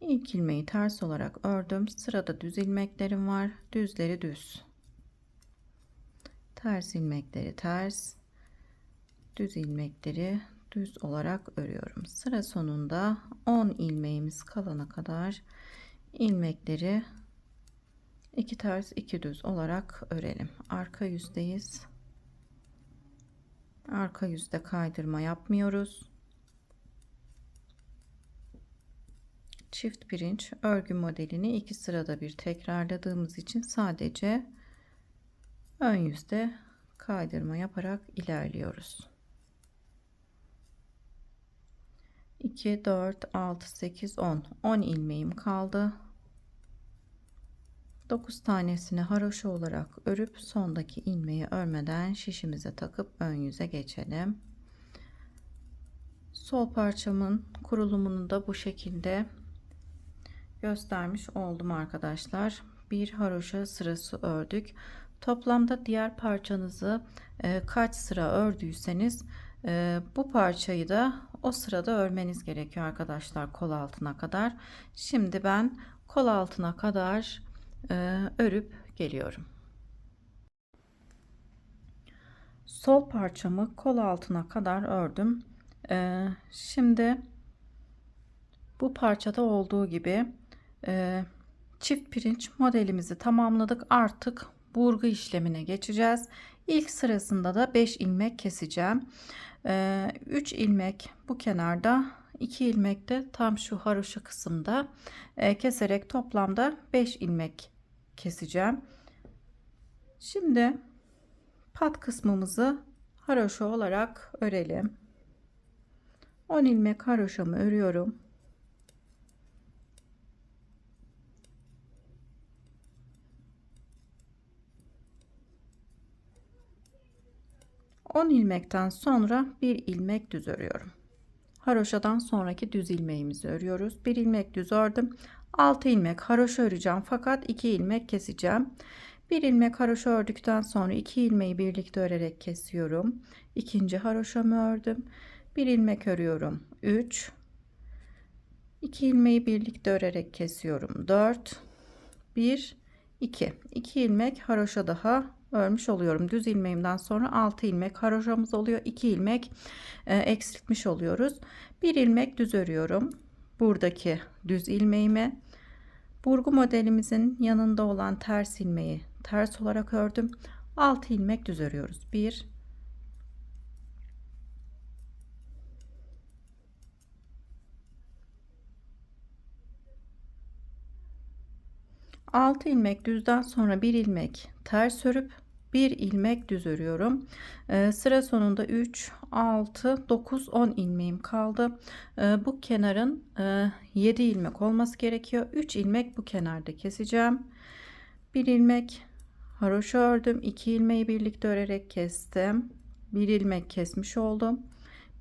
[SPEAKER 1] İlk ilmeği ters olarak ördüm. Sırada düz ilmeklerim var. Düzleri düz. Ters ilmekleri ters. Düz ilmekleri düz olarak örüyorum. Sıra sonunda 10 ilmeğimiz kalana kadar ilmekleri 2 ters 2 düz olarak örelim. Arka yüzdeyiz. Arka yüzde kaydırma yapmıyoruz. Çift pirinç örgü modelini 2 sırada bir tekrarladığımız için sadece ön yüzde kaydırma yaparak ilerliyoruz. 2 4 6 8 10 ilmeğim kaldı. 9 tanesini haroşa olarak örüp sondaki ilmeği örmeden şişimize takıp ön yüze geçelim. Sol parçamın kurulumunu da bu şekilde göstermiş oldum arkadaşlar. Bir haroşa sırası ördük. Toplamda diğer parçanızı kaç sıra ördüyseniz bu parçayı da o sırada örmeniz gerekiyor arkadaşlar, kol altına kadar. Şimdi ben kol altına kadar örüp geliyorum. Sol parçamı kol altına kadar ördüm. Şimdi bu parçada olduğu gibi çift pirinç modelimizi tamamladık. Artık burgu işlemine geçeceğiz. İlk sırasında da 5 ilmek keseceğim. 3 ilmek bu kenarda, 2 ilmek de tam şu haroşa kısımda keserek toplamda 5 ilmek keseceğim. Şimdi pat kısmımızı haroşa olarak örelim. 10 ilmek haroşamı örüyorum. 10 ilmekten sonra bir ilmek düz örüyorum. Haroşadan sonraki düz ilmeğimizi örüyoruz. Bir ilmek düz ördüm. 6 ilmek haroşa öreceğim fakat 2 ilmek keseceğim. Bir ilmek haroşa ördükten sonra 2 ilmeği birlikte örerek kesiyorum. İkinci haroşamı ördüm. Bir ilmek örüyorum. 3 2 ilmeği birlikte örerek kesiyorum. 4 1 2 ilmek haroşa daha örmüş oluyorum. Düz ilmeğimden sonra 6 ilmek haroşamız oluyor. 2 ilmek eksiltmiş oluyoruz. Bir ilmek düz örüyorum. Buradaki düz ilmeğimi burgu modelimizin yanında olan ters ilmeği ters olarak ördüm. 6 ilmek düz örüyoruz. 1 6 ilmek düzden sonra bir ilmek ters örüp bir ilmek düz örüyorum. Sıra sonunda 3 6 9 10 ilmeğim kaldı. Bu kenarın 7 ilmek olması gerekiyor. 3 ilmek bu kenarda keseceğim. Bir ilmek haroşa ördüm. 2 ilmeği birlikte örerek kestim. Bir ilmek kesmiş oldum.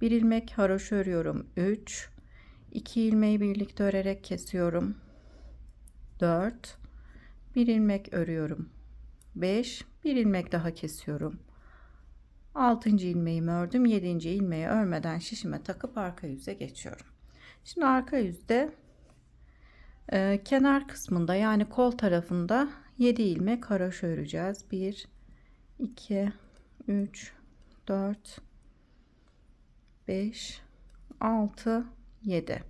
[SPEAKER 1] Bir ilmek haroşa örüyorum. 3 2 ilmeği birlikte örerek kesiyorum. 4 bir ilmek örüyorum. 5 bir ilmek daha kesiyorum. 6. ilmeğimi ördüm. 7. ilmeği örmeden şişime takıp arka yüze geçiyorum. Şimdi arka yüzde kenar kısmında yani kol tarafında 7 ilmek haroşa öreceğiz. 1 2 3 4 5 6 7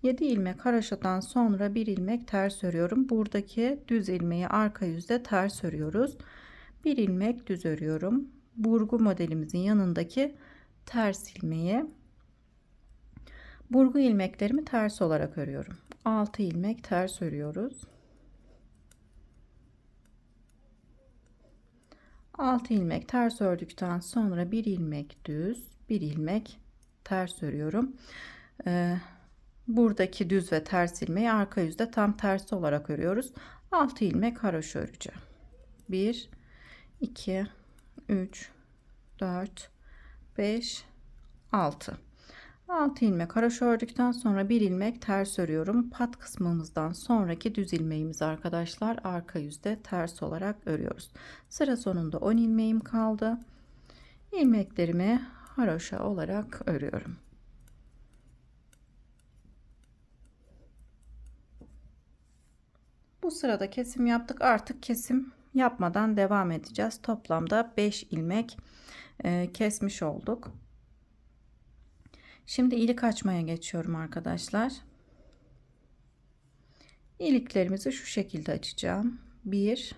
[SPEAKER 1] 7 ilmek haroşadan sonra bir ilmek ters örüyorum. Buradaki düz ilmeği arka yüzde ters örüyoruz. Bir ilmek düz örüyorum. Burgu modelimizin yanındaki ters ilmeği, burgu ilmeklerimi ters olarak örüyorum. 6 ilmek ters örüyoruz. 6 ilmek ters ördükten sonra bir ilmek düz, bir ilmek ters örüyorum. Buradaki düz ve ters ilmeği arka yüzde tam tersi olarak örüyoruz. 6 ilmek haroşa öreceğim. 1 2 3 4 5 6 6 ilmek haroşa ördükten sonra bir ilmek ters örüyorum. Pat kısmımızdan sonraki düz ilmeğimizi arkadaşlar arka yüzde ters olarak örüyoruz. Sıra sonunda 10 ilmeğim kaldı. İlmeklerimi haroşa olarak örüyorum. Bu sırada kesim yaptık. Artık kesim yapmadan devam edeceğiz. Toplamda 5 ilmek kesmiş olduk. Şimdi ilik açmaya geçiyorum arkadaşlar. İliklerimizi şu şekilde açacağım. Bir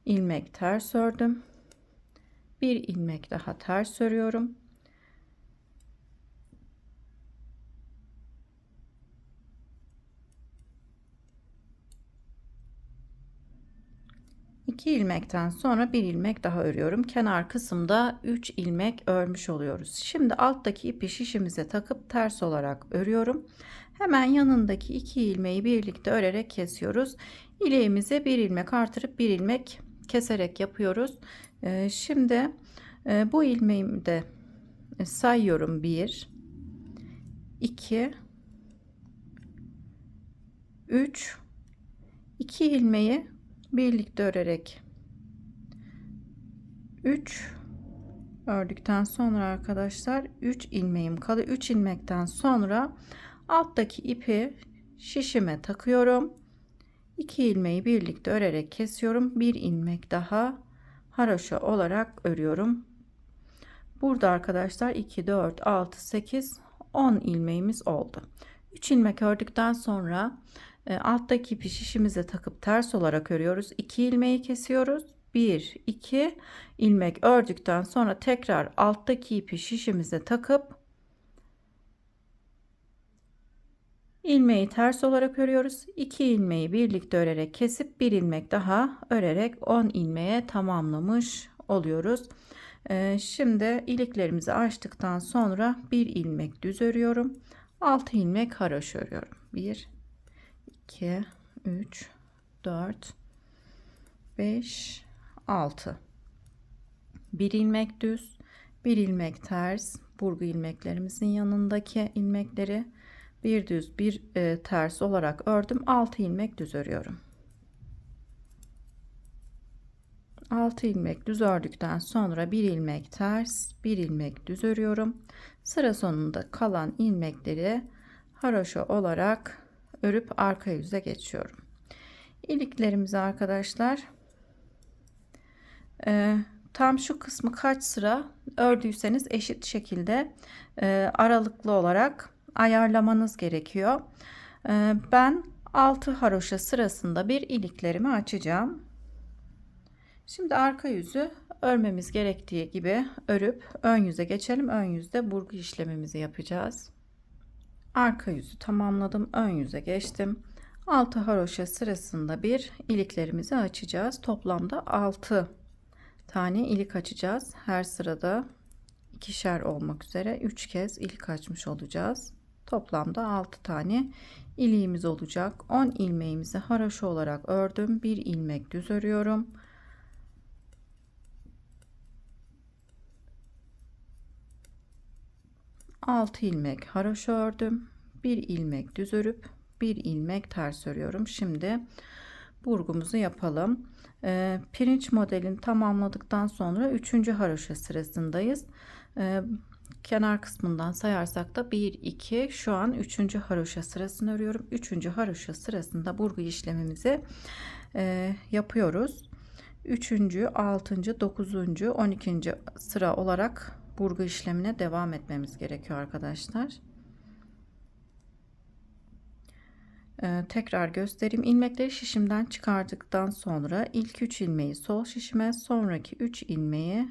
[SPEAKER 1] ilmek ters ördüm. Bir ilmek daha ters örüyorum. İki ilmekten sonra bir ilmek daha örüyorum. Kenar kısımda 3 ilmek örmüş oluyoruz. Şimdi alttaki ipi şişimize takıp ters olarak örüyorum. Hemen yanındaki 2 ilmeği birlikte örerek kesiyoruz. İleğimize bir ilmek artırıp bir ilmek keserek yapıyoruz. Şimdi bu ilmeğimi de sayıyorum. 1 2 3 2 ilmeği birlikte örerek 3 ördükten sonra arkadaşlar 3 ilmeğim kalıyor. 3 ilmekten sonra alttaki ipi şişime takıyorum. 2 ilmeği birlikte örerek kesiyorum. Bir ilmek daha haroşa olarak örüyorum. Burada arkadaşlar 2 4 6 8 10 ilmeğimiz oldu. 3 ilmek ördükten sonra alttaki ipi şişimize takıp ters olarak örüyoruz. 2 ilmeği kesiyoruz. 1 2 ilmek ördükten sonra tekrar alttaki ipi şişimize takıp ilmeği ters olarak örüyoruz. 2 ilmeği birlikte örerek kesip bir ilmek daha örerek 10 ilmeğe tamamlamış oluyoruz. Şimdi iliklerimizi açtıktan sonra bir ilmek düz örüyorum. 6 ilmek haroşa örüyorum. 1 2 3 4 5 6 bir ilmek düz, bir ilmek ters, burgu ilmeklerimizin yanındaki ilmekleri bir düz bir ters olarak ördüm. 6 ilmek düz örüyorum. 6 ilmek düz ördükten sonra bir ilmek ters, bir ilmek düz örüyorum. Sıra sonunda kalan ilmekleri haroşa olarak örüp arka yüze geçiyorum. İliklerimizi arkadaşlar tam şu kısmı kaç sıra ördüyseniz eşit şekilde aralıklı olarak ayarlamanız gerekiyor. Ben 6 haroşa sırasında bir iliklerimi açacağım. Şimdi arka yüzü örmemiz gerektiği gibi örüp ön yüze geçelim. Ön yüzde burgu işlemimizi yapacağız. Arka yüzü tamamladım. Ön yüze geçtim. 6 haroşa sırasında bir iliklerimizi açacağız. Toplamda 6 tane ilik açacağız. Her sırada ikişer olmak üzere 3 kez ilik açmış olacağız. Toplamda 6 tane iliğimiz olacak. 10 ilmeğimizi haroşa olarak ördüm. Bir ilmek düz örüyorum. Altı ilmek haroşa ördüm. Bir ilmek düz örüp bir ilmek ters örüyorum. Şimdi burgumuzu yapalım. Pirinç modelini tamamladıktan sonra 3. haroşa sırasındayız. Kenar kısmından sayarsak da 1 2, şu an 3. haroşa sırasını örüyorum. 3. haroşa sırasında burgu işlemimizi yapıyoruz. 3. 6. 9. 12. sıra olarak burgu işlemine devam etmemiz gerekiyor arkadaşlar. Tekrar göstereyim. İlmekleri şişimden çıkardıktan sonra ilk 3 ilmeği sol şişime, sonraki 3 ilmeği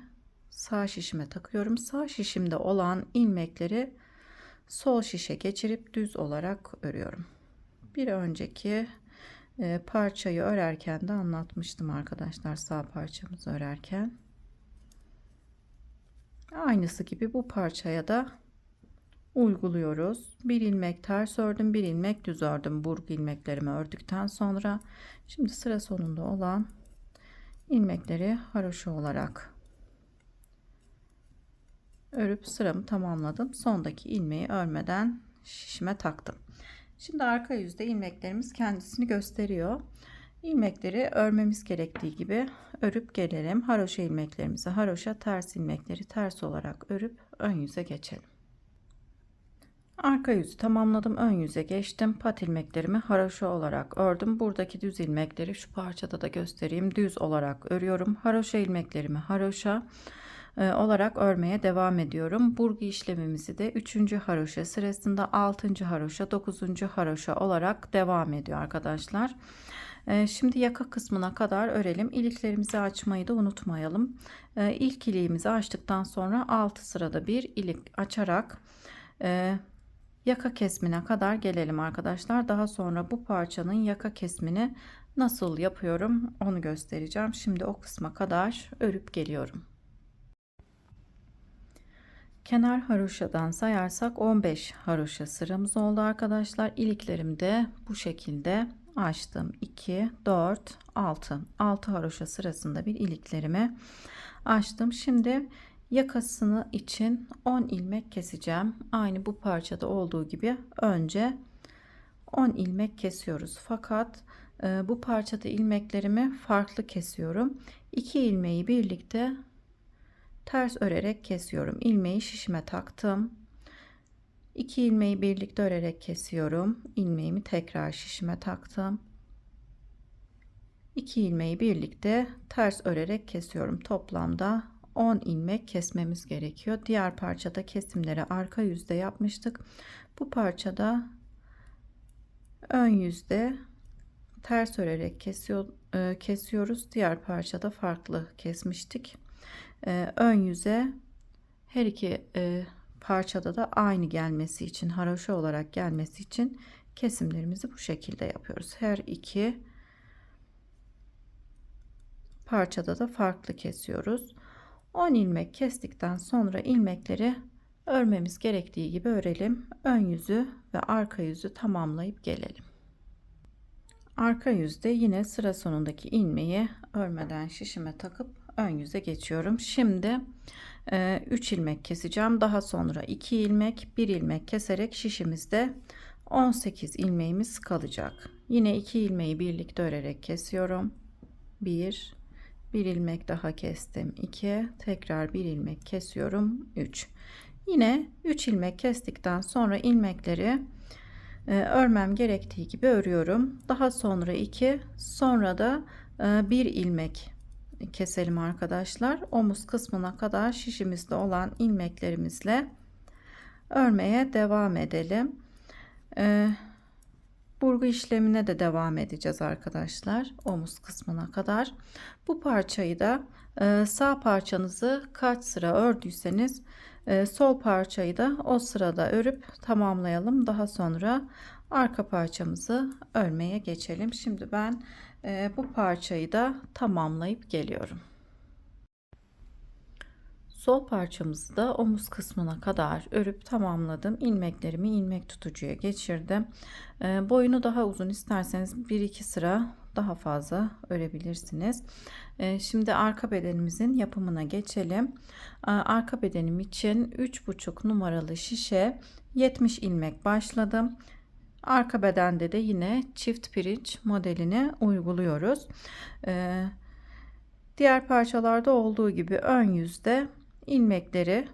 [SPEAKER 1] sağ şişime takıyorum. Sağ şişimde olan ilmekleri sol şişe geçirip düz olarak örüyorum. Bir önceki parçayı örerken de anlatmıştım arkadaşlar, sağ parçamızı örerken. Aynısı gibi bu parçaya da uyguluyoruz. Bir ilmek ters ördüm, bir ilmek düz ördüm burgu ilmeklerimi ördükten sonra. Şimdi sıra sonunda olan ilmekleri haroşa olarak örüp sıramı tamamladım. Sondaki ilmeği örmeden şişime taktım. Şimdi arka yüzde ilmeklerimiz kendisini gösteriyor. İlmekleri örmemiz gerektiği gibi örüp gelelim. Haroşa ilmeklerimizi haroşa, ters ilmekleri ters olarak örüp ön yüze geçelim. Arka yüzü tamamladım. Ön yüze geçtim. Pat ilmeklerimi haroşa olarak ördüm. Buradaki düz ilmekleri şu parçada da göstereyim. Düz olarak örüyorum. Haroşa ilmeklerimi haroşa olarak örmeye devam ediyorum. Burgu işlemimizi de 3. haroşa sırasında 6. haroşa, 9. haroşa olarak devam ediyor arkadaşlar. Şimdi yaka kısmına kadar örelim. İliklerimizi açmayı da unutmayalım. İlk iliğimizi açtıktan sonra 6 sırada bir ilik açarak yaka kesmine kadar gelelim arkadaşlar. Daha sonra bu parçanın yaka kesmini nasıl yapıyorum onu göstereceğim. Şimdi o kısma kadar örüp geliyorum. Kenar haroşadan sayarsak 15 haroşa sıramız oldu arkadaşlar. İliklerimi de bu şekilde açtım. 2 4 6 haroşa sırasında bir iliklerimi açtım. Şimdi yakasını için 10 ilmek keseceğim. Aynı bu parçada olduğu gibi önce 10 ilmek kesiyoruz. Fakat bu parçada ilmeklerimi farklı kesiyorum. 2 ilmeği birlikte ters örerek kesiyorum. İlmeği şişime taktım. 2 ilmeği birlikte örerek kesiyorum. İlmeğimi tekrar şişime taktım. 2 ilmeği birlikte ters örerek kesiyorum. Toplamda 10 ilmek kesmemiz gerekiyor. Diğer parçada kesimleri arka yüzde yapmıştık. Bu parçada ön yüzde ters örerek kesiyoruz. Diğer parçada farklı kesmiştik. Ön yüze her iki parçada da aynı gelmesi için, haroşa olarak gelmesi için kesimlerimizi bu şekilde yapıyoruz. Her iki parçada da farklı kesiyoruz. 10 ilmek kestikten sonra ilmekleri örmemiz gerektiği gibi örelim. Ön yüzü ve arka yüzü tamamlayıp gelelim. Arka yüzde yine sıra sonundaki ilmeği örmeden şişime takıp ön yüze geçiyorum. Şimdi 3 ilmek keseceğim. Daha sonra 2 ilmek, 1 ilmek keserek şişimizde 18 ilmeğimiz kalacak. Yine 2 ilmeği birlikte örerek kesiyorum. 1 ilmek daha kestim. 2 tekrar 1 ilmek kesiyorum. 3. Yine 3 ilmek kestikten sonra ilmekleri örmem gerektiği gibi örüyorum. Daha sonra 2, sonra da 1 ilmek keselim arkadaşlar. Omuz kısmına kadar şişimizde olan ilmeklerimizle örmeye devam edelim. Burgu işlemine de devam edeceğiz arkadaşlar. Omuz kısmına kadar. Bu parçayı da sağ parçanızı kaç sıra ördüyseniz sol parçayı da o sırada örüp tamamlayalım. Daha sonra arka parçamızı örmeye geçelim. Şimdi ben bu parçayı da tamamlayıp geliyorum. Sol parçamızı da omuz kısmına kadar örüp tamamladım. İlmeklerimi ilmek tutucuya geçirdim. Boyunu daha uzun isterseniz 1-2 sıra daha fazla örebilirsiniz. Şimdi arka bedenimizin yapımına geçelim. Arka bedenim için 3,5 numaralı şişe 70 ilmek başladım. Arka bedende de yine çift pirinç modelini uyguluyoruz. Diğer parçalarda olduğu gibi ön yüzde ilmekleri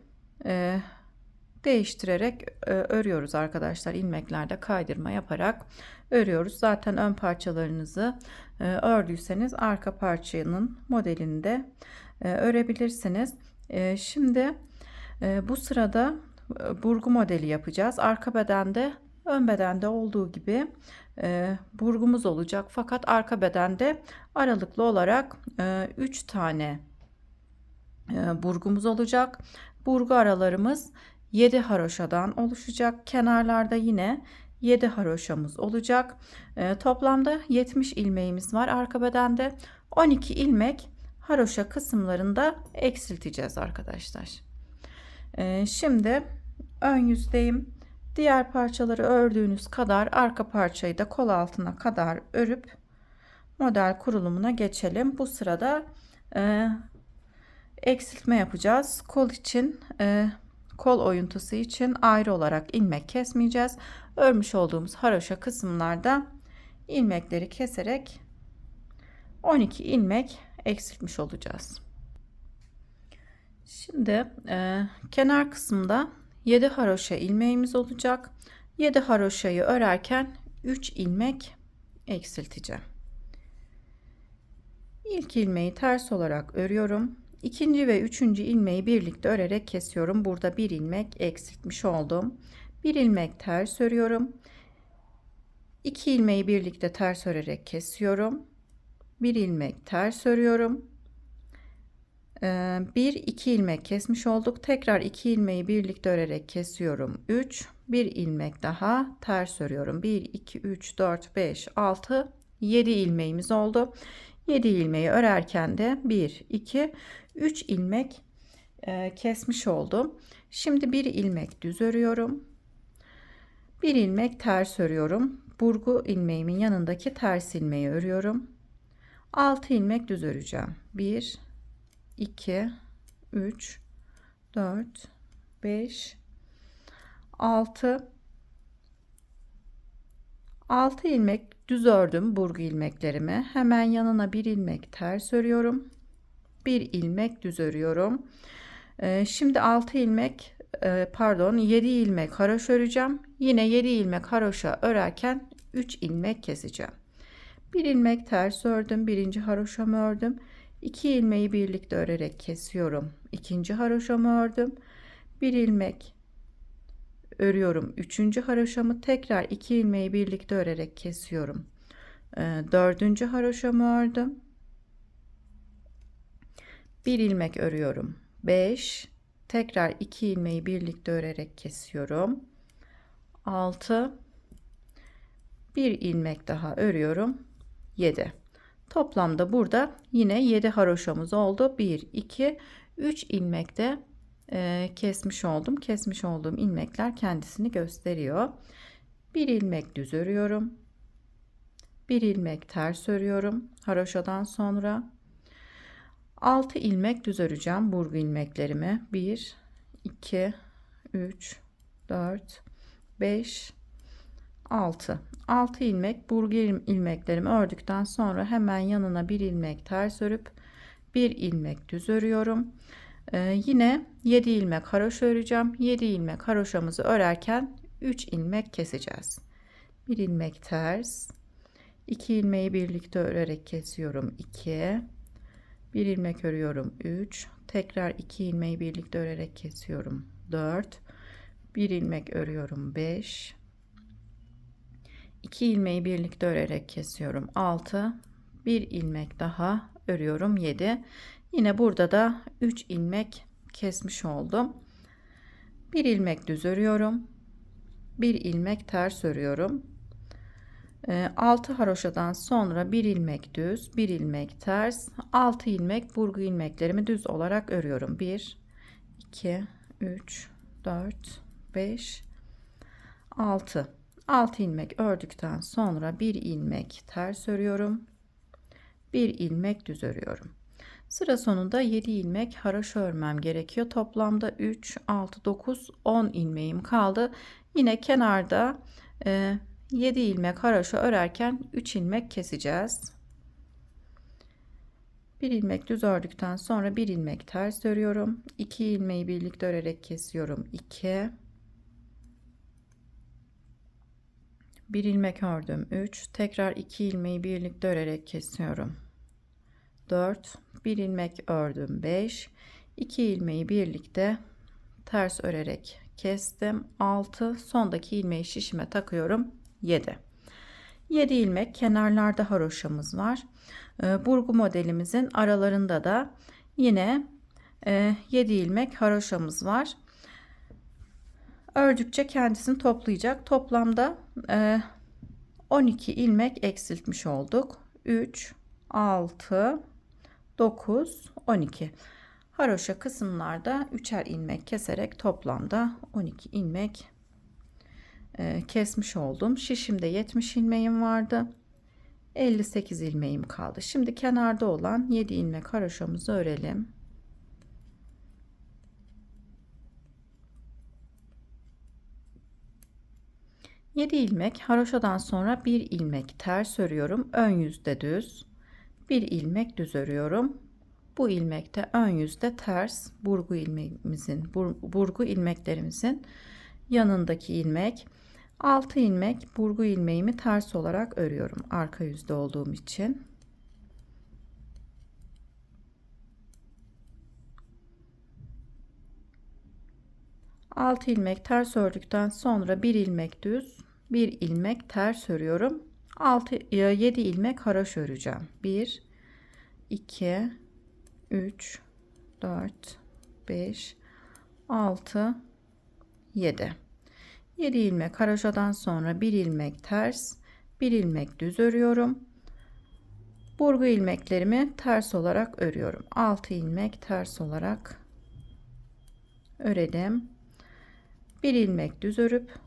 [SPEAKER 1] değiştirerek örüyoruz arkadaşlar. İlmeklerde kaydırma yaparak örüyoruz. Zaten ön parçalarınızı ördüyseniz arka parçanın modelini de örebilirsiniz. Şimdi bu sırada burgu modeli yapacağız. Arka bedende ön bedende olduğu gibi burgumuz olacak. Fakat arka bedende aralıklı olarak 3 tane burgumuz olacak. Burgu aralarımız 7 haroşadan oluşacak. Kenarlarda yine 7 haroşamız olacak. Toplamda 70 ilmeğimiz var arka bedende. 12 ilmek haroşa kısımlarında eksilteceğiz arkadaşlar. Şimdi ön yüzdeyim. Diğer parçaları ördüğünüz kadar arka parçayı da kol altına kadar örüp model kurulumuna geçelim. Bu sırada eksiltme yapacağız. Kol için kol oyuntusu için ayrı olarak ilmek kesmeyeceğiz. Örmüş olduğumuz haroşa kısımlarda ilmekleri keserek 12 ilmek eksiltmiş olacağız. Şimdi kenar kısımda 7 haroşa ilmeğimiz olacak. 7 haroşayı örerken 3 ilmek eksilteceğim. İlk ilmeği ters olarak örüyorum. İkinci ve üçüncü ilmeği birlikte örerek kesiyorum. Burada bir ilmek eksiltmiş oldum. Bir ilmek ters örüyorum. 2 ilmeği birlikte ters örerek kesiyorum. Bir ilmek ters örüyorum. 1-2 ilmek kesmiş olduk. Tekrar 2 ilmeği birlikte örerek kesiyorum. 3, bir ilmek daha ters örüyorum. 1 2 3 4 5 6 7 ilmeğimiz oldu. 7 ilmeği örerken de 1 2 3 ilmek kesmiş oldum. Şimdi bir ilmek düz örüyorum. Bir ilmek ters örüyorum. Burgu ilmeğimin yanındaki ters ilmeği örüyorum. 6 ilmek düz öreceğim. 1 2 3 4 5 6 ilmek düz ördüm burgu ilmeklerimi. Hemen yanına bir ilmek ters örüyorum. Bir ilmek düz örüyorum. Şimdi 6 ilmek pardon 7 ilmek haroşa öreceğim. Yine 7 ilmek haroşa örerken 3 ilmek keseceğim. Bir ilmek ters ördüm. Birinci haroşamı ördüm. 2 ilmeği birlikte örerek kesiyorum. İkinci haroşamı ördüm. Bir ilmek örüyorum. Üçüncü haroşamı tekrar 2 ilmeği birlikte örerek kesiyorum. Dördüncü haroşamı ördüm. Bir ilmek örüyorum. 5 tekrar 2 ilmeği birlikte örerek kesiyorum. 6 bir ilmek daha örüyorum. 7 toplamda burada yine 7 haroşamız oldu. 1 2 3 ilmekte kesmiş oldum. Kesmiş olduğum ilmekler kendisini gösteriyor. Bir ilmek düz örüyorum. Bir ilmek ters örüyorum haroşadan sonra. 6 ilmek düz öreceğim burgu ilmeklerimi. 1 2 3 4 5 6 ilmek burgu ilmeklerimi ördükten sonra hemen yanına bir ilmek ters örüp bir ilmek düz örüyorum. Yine 7 ilmek haroşa öreceğim. 7 ilmek haroşamızı örerken 3 ilmek keseceğiz. Bir ilmek ters, 2 ilmeği birlikte örerek kesiyorum. 2 bir ilmek örüyorum. 3 tekrar 2 ilmeği birlikte örerek kesiyorum. 4 bir ilmek örüyorum. 5 2 ilmeği birlikte örerek kesiyorum. 6 bir ilmek daha örüyorum. 7 yine burada da 3 ilmek kesmiş oldum. Bir ilmek düz örüyorum. Bir ilmek ters örüyorum. 6 haroşadan sonra bir ilmek düz, bir ilmek ters, 6 ilmek burgu ilmeklerimi düz olarak örüyorum. 1 2 3 4 5 6 ilmek ördükten sonra bir ilmek ters örüyorum. Bir ilmek düz örüyorum. Sıra sonunda 7 ilmek haroşa örmem gerekiyor. Toplamda 3 6 9 10 ilmeğim kaldı. Yine kenarda 7 ilmek haroşa örerken 3 ilmek keseceğiz. Bir ilmek düz ördükten sonra bir ilmek ters örüyorum. 2 ilmeği birlikte örerek kesiyorum. 2 Bir ilmek ördüm 3, tekrar 2 ilmeği birlikte örerek kesiyorum. 4, bir ilmek ördüm 5, 2 ilmeği birlikte ters örerek kestim. 6, sondaki ilmeği şişime takıyorum. 7. 7 ilmek kenarlarda haroşamız var. Burgu modelimizin aralarında da yine 7 ilmek haroşamız var. Ördükçe kendisini toplayacak. Toplamda 12 ilmek eksiltmiş olduk. 3, 6, 9, 12. Haroşa kısımlarda 3'er ilmek keserek toplamda 12 ilmek kesmiş oldum. Şişimde 70 ilmeğim vardı. 58 ilmeğim kaldı. Şimdi kenarda olan 7 ilmek haroşamızı örelim. Yedi ilmek haroşadan sonra bir ilmek ters örüyorum. Ön yüzde düz. Bir ilmek düz örüyorum. Bu ilmekte ön yüzde ters burgu ilmeğimizin burgu ilmeklerimizin yanındaki ilmek. 6 ilmek burgu ilmeğimi ters olarak örüyorum arka yüzde olduğum için. Altı ilmek ters ördükten sonra bir ilmek düz, bir ilmek ters örüyorum. 7 ilmek haroş öreceğim. 1 2 3 4 5 6 7. 7 ilmek haroşadan sonra bir ilmek ters, bir ilmek düz örüyorum. Burgu ilmeklerimi ters olarak örüyorum. 6 ilmek ters olarak örelim. Bir ilmek düz örüp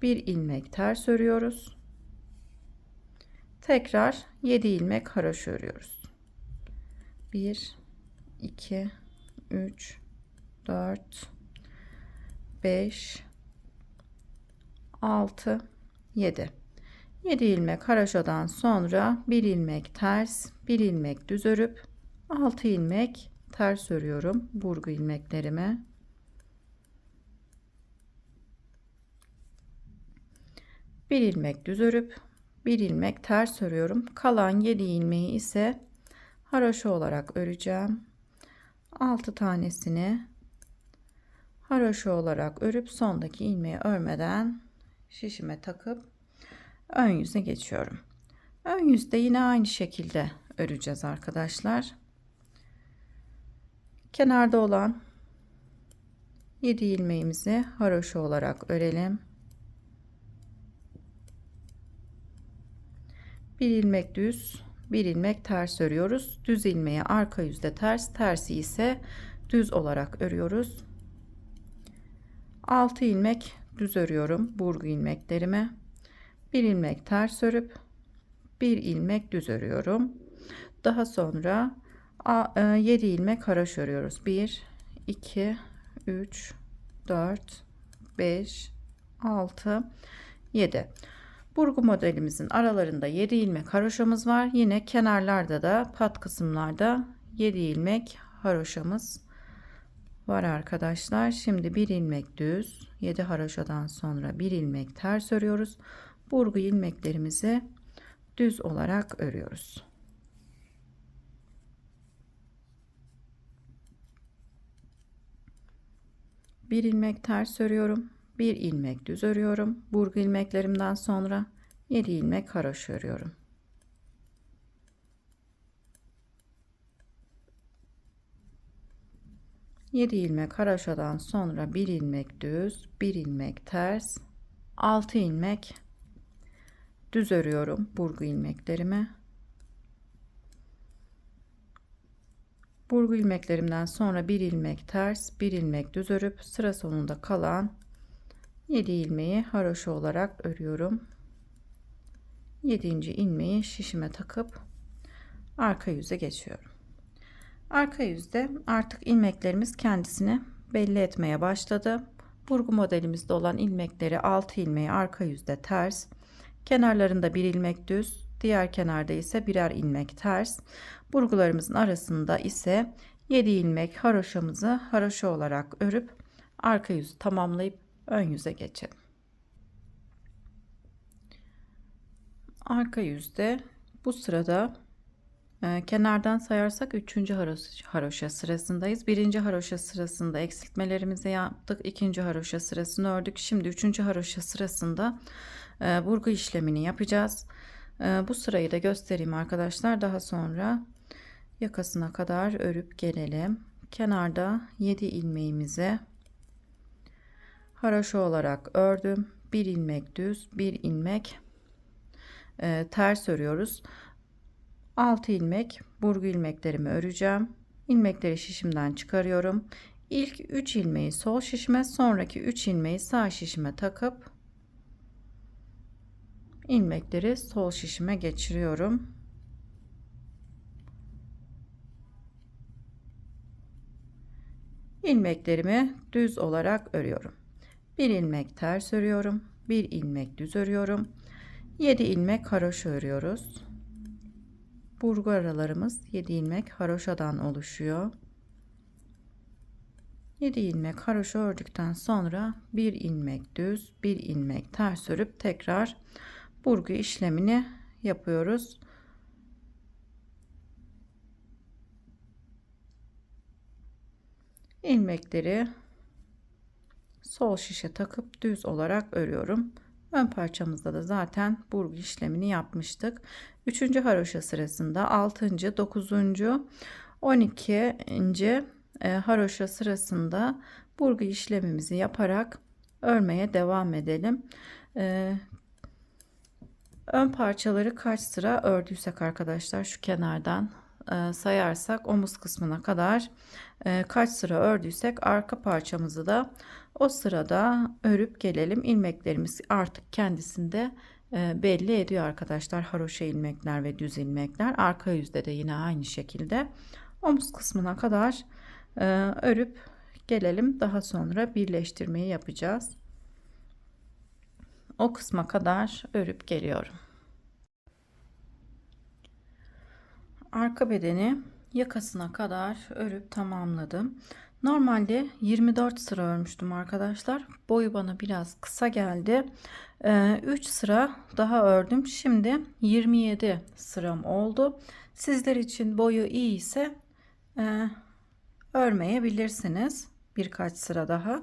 [SPEAKER 1] bir ilmek ters örüyoruz. Tekrar 7 ilmek haroşa örüyoruz. 1 2 3 4 5 6 7. 7 ilmek haroşadan sonra bir ilmek ters, bir ilmek düz örüp 6 ilmek ters örüyorum burgu ilmeklerimi. Bir ilmek düz örüp bir ilmek ters örüyorum. Kalan 7 ilmeği ise haroşa olarak öreceğim. 6 tanesini haroşa olarak örüp sondaki ilmeği örmeden şişime takıp ön yüze geçiyorum. Ön yüzde yine aynı şekilde öreceğiz arkadaşlar. Kenarda olan 7 ilmeğimizi haroşa olarak örelim. Bir ilmek düz, bir ilmek ters örüyoruz. Düz ilmeği arka yüzde ters, tersi ise düz olarak örüyoruz. 6 ilmek düz örüyorum burgu ilmeklerimi. Bir ilmek ters örüp bir ilmek düz örüyorum. Daha sonra 7 ilmek haroşa örüyoruz. 1 2 3 4 5 6 7. Burgu modelimizin aralarında 7 ilmek haroşamız var. Yine kenarlarda da pat kısımlarda 7 ilmek haroşamız var arkadaşlar. Şimdi bir ilmek düz, 7 haroşadan sonra bir ilmek ters örüyoruz. Burgu ilmeklerimizi düz olarak örüyoruz. Bir ilmek ters örüyorum. Bir ilmek düz örüyorum. Burgu ilmeklerimden sonra 7 ilmek haroşa örüyorum. Yedi ilmek haroşadan sonra bir ilmek düz, bir ilmek ters, 6 ilmek düz örüyorum burgu ilmeklerimi. Burgu ilmeklerimden sonra bir ilmek ters, bir ilmek düz örüp sıra sonunda kalan 7 ilmeği haroşa olarak örüyorum. 7. ilmeği şişime takıp arka yüze geçiyorum. Arka yüzde artık ilmeklerimiz kendisini belli etmeye başladı. Burgu modelimizde olan ilmekleri 6 ilmeği arka yüzde ters, kenarlarında bir ilmek düz, diğer kenarda ise birer ilmek ters. Burgularımızın arasında ise 7 ilmek haroşamızı haroşa olarak örüp arka yüzü tamamlayıp ön yüze geçelim. Arka yüzde bu sırada kenardan sayarsak 3. haroşa sırasındayız. 1. haroşa sırasında eksiltmelerimizi yaptık. 2. haroşa sırasını ördük. Şimdi 3. haroşa sırasında burgu işlemini yapacağız. Bu sırayı da göstereyim arkadaşlar. Daha sonra yakasına kadar örüp gelelim. Kenarda 7 ilmeğimizi haroşa olarak ördüm. 1 ilmek düz, 1 ilmek ters örüyoruz. 6 ilmek burgu ilmeklerimi öreceğim. İlmekleri şişimden çıkarıyorum. İlk 3 ilmeği sol şişime, sonraki 3 ilmeği sağ şişime takıp ilmekleri sol şişime geçiriyorum. İlmeklerimi düz olarak örüyorum. 1 ilmek ters örüyorum. 1 ilmek düz örüyorum. 7 ilmek haroşa örüyoruz. Burgu aralarımız 7 ilmek haroşadan oluşuyor. 7 ilmek haroşa ördükten sonra 1 ilmek düz, 1 ilmek ters örüp tekrar burgu işlemini yapıyoruz. İlmekleri sol şişe takıp düz olarak örüyorum. Ön parçamızda da zaten burgu işlemini yapmıştık. 3. haroşa sırasında 6. 9. 12. Haroşa sırasında burgu işlemimizi yaparak örmeye devam edelim. Ön parçaları kaç sıra ördüysek arkadaşlar şu kenardan sayarsak omuz kısmına kadar kaç sıra ördüysek arka parçamızı da o sırada örüp gelelim. İlmeklerimiz artık kendisinde belli ediyor arkadaşlar. Haroşa ilmekler ve düz ilmekler. Arka yüzde de yine aynı şekilde omuz kısmına kadar örüp gelelim. Daha sonra birleştirmeyi yapacağız. O kısma kadar örüp geliyorum. Arka bedeni yakasına kadar örüp tamamladım. Normalde 24 sıra örmüştüm arkadaşlar. Boyu bana biraz kısa geldi. 3 sıra daha ördüm. Şimdi 27 sıram oldu. Sizler için boyu iyi ise örmeyebilirsiniz. Birkaç sıra daha.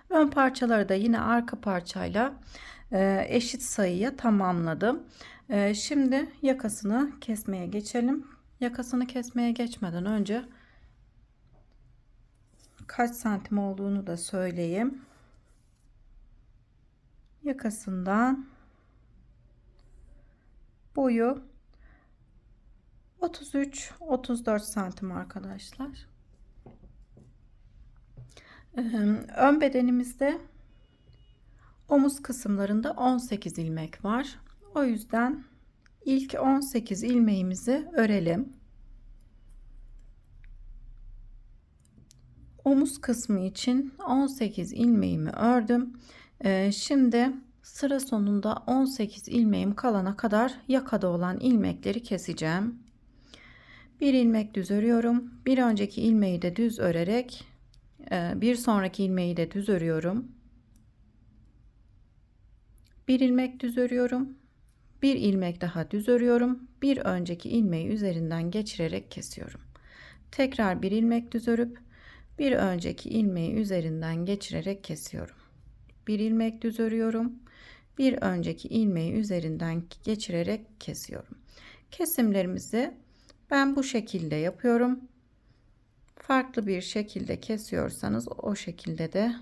[SPEAKER 1] Ön parçaları da yine arka parçayla eşit sayıya tamamladım. Şimdi yakasını kesmeye geçelim. Yakasını kesmeye geçmeden önce kaç santim olduğunu da söyleyeyim. Yakasından boyu 33-34 santim arkadaşlar. Ön bedenimizde omuz kısımlarında 18 ilmek var. O yüzden ilk 18 ilmeğimizi örelim. Omuz kısmı için 18 ilmeğimi ördüm. Şimdi sıra sonunda 18 ilmeğim kalana kadar yakada olan ilmekleri keseceğim. Bir ilmek düz örüyorum. Bir önceki ilmeği de düz örerek bir sonraki ilmeği de düz örüyorum. Bir ilmek düz örüyorum. Bir ilmek daha düz örüyorum. Bir önceki ilmeği üzerinden geçirerek kesiyorum. Tekrar bir ilmek düz örüp bir önceki ilmeği üzerinden geçirerek kesiyorum. Bir ilmek düz örüyorum. Bir önceki ilmeği üzerinden geçirerek kesiyorum. Kesimlerimizi ben bu şekilde yapıyorum. Farklı bir şekilde kesiyorsanız o şekilde de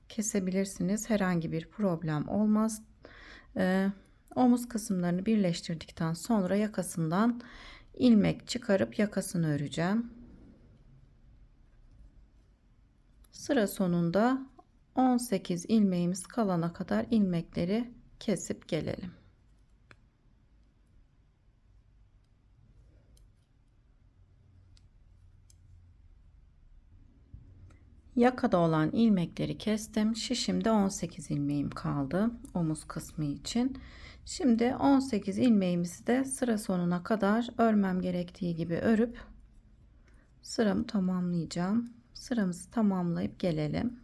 [SPEAKER 1] kesebilirsiniz. Herhangi bir problem olmaz. Omuz kısımlarını birleştirdikten sonra yakasından ilmek çıkarıp yakasını öreceğim. Sıra sonunda 18 ilmeğimiz kalana kadar ilmekleri kesip gelelim. Yakada olan ilmekleri kestim. Şişimde 18 ilmeğim kaldı omuz kısmı için. Şimdi 18 ilmeğimizi de sıra sonuna kadar örmem gerektiği gibi örüp sıramı tamamlayacağım. Sıramızı tamamlayıp gelelim.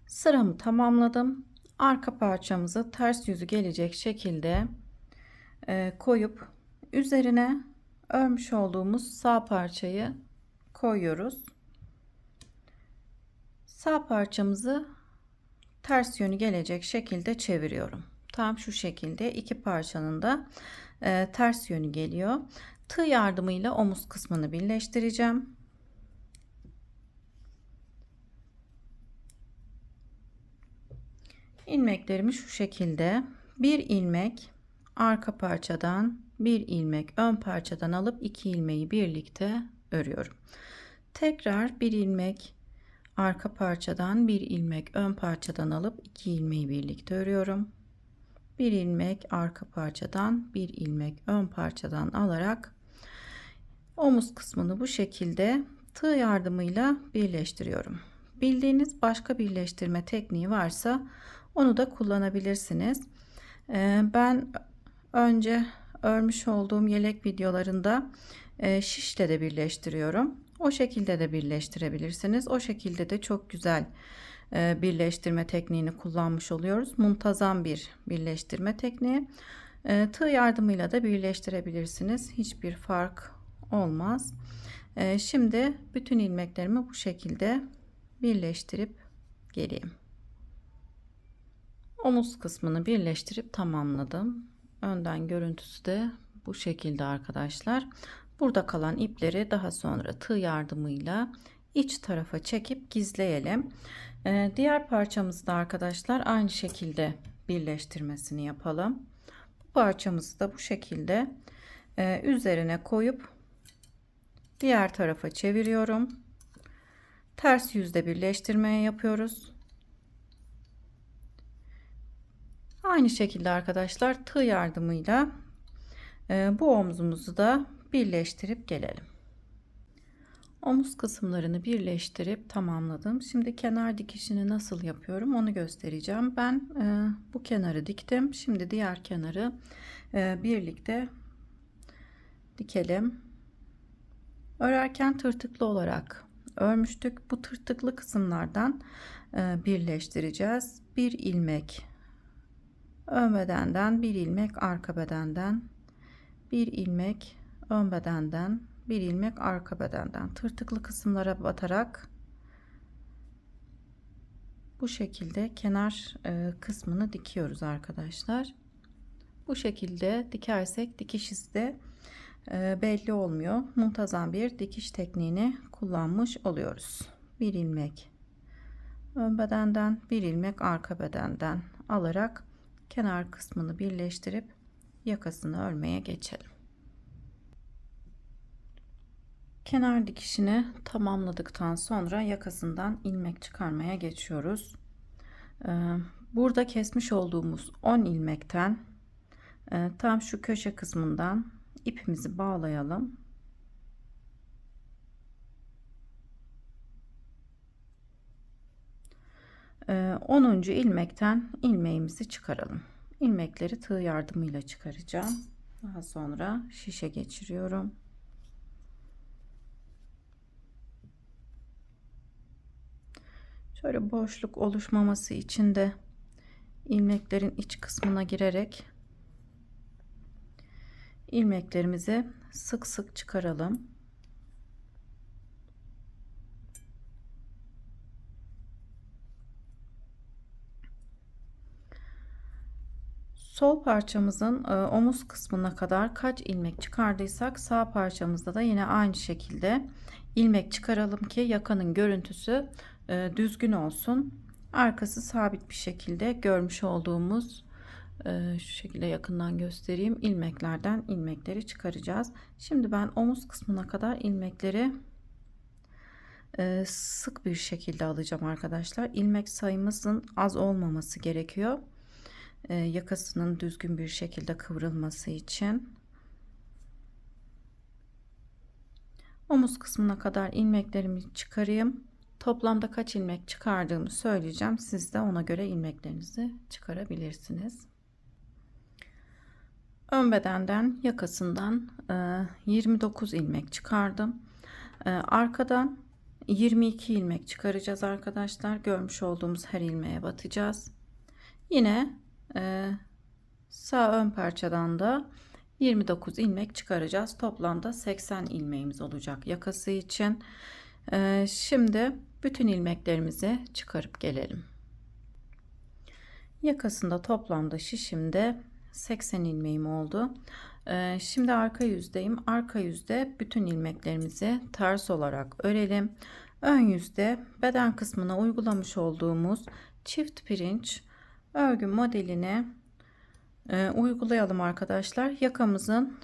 [SPEAKER 1] Sıramı tamamladım. arka parçamızı ters yüzü gelecek şekilde koyup üzerine örmüş olduğumuz sağ parçayı koyuyoruz. Sağ parçamızı ters yönü gelecek şekilde çeviriyorum. Tam şu şekilde iki parçanın da ters yönü geliyor. Tığ yardımıyla omuz kısmını birleştireceğim. İlmeklerimi şu şekilde bir ilmek arka parçadan, bir ilmek ön parçadan alıp iki ilmeği birlikte örüyorum. Tekrar bir ilmek arka parçadan, bir ilmek ön parçadan alıp iki ilmeği birlikte örüyorum. Bir ilmek arka parçadan, bir ilmek ön parçadan alarak omuz kısmını bu şekilde tığ yardımıyla birleştiriyorum. Bildiğiniz başka birleştirme tekniği varsa onu da kullanabilirsiniz. Ben önce örmüş olduğum yelek videolarında şişle de birleştiriyorum. O şekilde de birleştirebilirsiniz. O şekilde de çok güzel birleştirme tekniğini kullanmış oluyoruz. Muntazam bir birleştirme tekniği. Tığ yardımıyla da birleştirebilirsiniz. Hiçbir fark olmaz. Şimdi bütün ilmeklerimi bu şekilde birleştirip geleyim. Omuz kısmını birleştirip tamamladım. Önden görüntüsü de bu şekilde arkadaşlar. Burada kalan ipleri daha sonra tığ yardımıyla iç tarafa çekip gizleyelim. Diğer parçamızı da arkadaşlar aynı şekilde birleştirmesini yapalım. Bu parçamızı da bu şekilde üzerine koyup diğer tarafa çeviriyorum. Ters yüzde birleştirmeye yapıyoruz. Aynı şekilde arkadaşlar tığ yardımıyla bu omzumuzu da birleştirip gelelim. Omuz kısımlarını birleştirip tamamladım. Şimdi kenar dikişini nasıl yapıyorum onu göstereceğim. Ben bu kenarı diktim. Şimdi diğer kenarı birlikte dikelim. Örerken tırtıklı olarak örmüştük. Bu tırtıklı kısımlardan birleştireceğiz. Bir ilmek ön bedenden, bir ilmek arka bedenden, bir ilmek ön bedenden, bir ilmek arka bedenden tırtıklı kısımlara batarak bu şekilde kenar kısmını dikiyoruz arkadaşlar. Bu şekilde dikersek dikiş izi de belli olmuyor. Muntazam bir dikiş tekniğini kullanmış oluyoruz. Bir ilmek ön bedenden, bir ilmek arka bedenden alarak kenar kısmını birleştirip yakasını örmeye geçelim. Kenar dikişini tamamladıktan sonra yakasından ilmek çıkarmaya geçiyoruz. Burada kesmiş olduğumuz 10 ilmekten tam şu köşe kısmından ipimizi bağlayalım. Ee, 10. ilmekten ilmeğimizi çıkaralım. İlmekleri tığ yardımıyla çıkaracağım. Daha sonra şişe geçiriyorum. Şöyle boşluk oluşmaması için de ilmeklerin iç kısmına girerek ilmeklerimizi sık sık çıkaralım. Sol parçamızın omuz kısmına kadar kaç ilmek çıkardıysak sağ parçamızda da yine aynı şekilde ilmek çıkaralım ki yakanın görüntüsü düzgün olsun. Arkası sabit bir şekilde görmüş olduğumuz şu şekilde yakından göstereyim. İlmeklerden ilmekleri çıkaracağız. Şimdi ben omuz kısmına kadar ilmekleri sık bir şekilde alacağım arkadaşlar. İlmek sayımızın az olmaması gerekiyor. Yakasının düzgün bir şekilde kıvrılması için. Omuz kısmına kadar ilmeklerimi çıkarayım. Toplamda kaç ilmek çıkardığımı söyleyeceğim. Siz de ona göre ilmeklerinizi çıkarabilirsiniz. Ön bedenden yakasından 29 ilmek çıkardım. Arkadan 22 ilmek çıkaracağız arkadaşlar. Görmüş olduğumuz her ilmeğe batacağız. Yine sağ ön parçadan da 29 ilmek çıkaracağız. Toplamda 80 ilmeğimiz olacak yakası için. Şimdi bütün ilmeklerimizi çıkarıp gelelim. Yakasında toplamda şişimde 80 ilmeğim oldu. Şimdi arka yüzdeyim. Arka yüzde bütün ilmeklerimizi ters olarak örelim. Ön yüzde beden kısmına uygulamış olduğumuz çift pirinç örgü modelini uygulayalım arkadaşlar. Yakamızın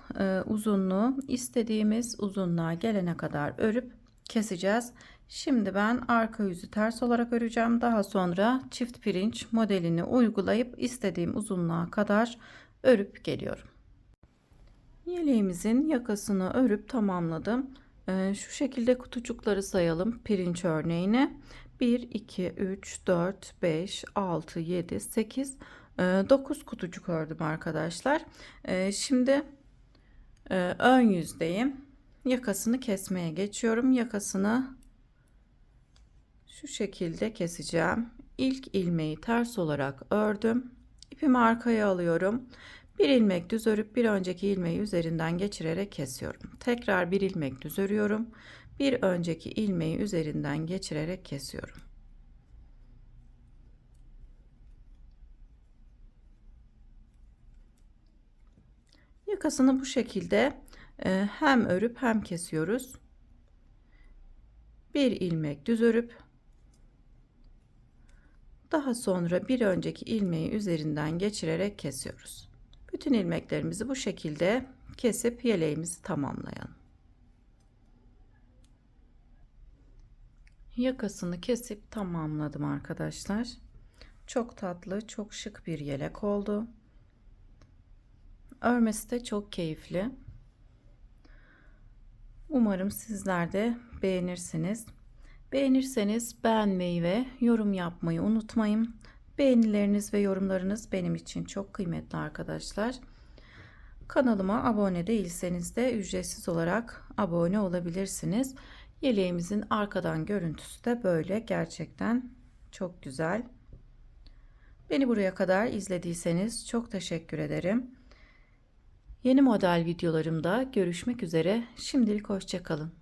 [SPEAKER 1] uzunluğu istediğimiz uzunluğa gelene kadar örüp keseceğiz. Şimdi ben arka yüzü ters olarak öreceğim. Daha sonra çift pirinç modelini uygulayıp istediğim uzunluğa kadar örüp geliyorum. Yeleğimizin yakasını örüp tamamladım. Şu şekilde kutucukları sayalım pirinç örneğine. 1, 2, 3, 4, 5, 6, 7, 8, 9 kutucuk ördüm arkadaşlar. Şimdi ön yüzdeyim. Yakasını kesmeye geçiyorum. Yakasını şu şekilde keseceğim. İlk ilmeği ters olarak ördüm. İpimi arkaya alıyorum. Bir ilmek düz örüp bir önceki ilmeği üzerinden geçirerek kesiyorum. Tekrar bir ilmek düz örüyorum. Bir önceki ilmeği üzerinden geçirerek kesiyorum. Yakasını bu şekilde hem örüp hem kesiyoruz. Bir ilmek düz örüp daha sonra bir önceki ilmeği üzerinden geçirerek kesiyoruz. Bütün ilmeklerimizi bu şekilde kesip yeleğimizi tamamlayalım. Yakasını kesip tamamladım arkadaşlar. Çok tatlı, çok şık bir yelek oldu. Örmesi de çok keyifli. Umarım sizler de beğenirsiniz. Beğenirseniz beğenmeyi ve yorum yapmayı unutmayın. Beğenileriniz ve yorumlarınız benim için çok kıymetli arkadaşlar. Kanalıma abone değilseniz de ücretsiz olarak abone olabilirsiniz. Yeleğimizin arkadan görüntüsü de böyle, gerçekten çok güzel. Beni buraya kadar izlediyseniz çok teşekkür ederim. Yeni model videolarımda görüşmek üzere. Şimdilik hoşça kalın.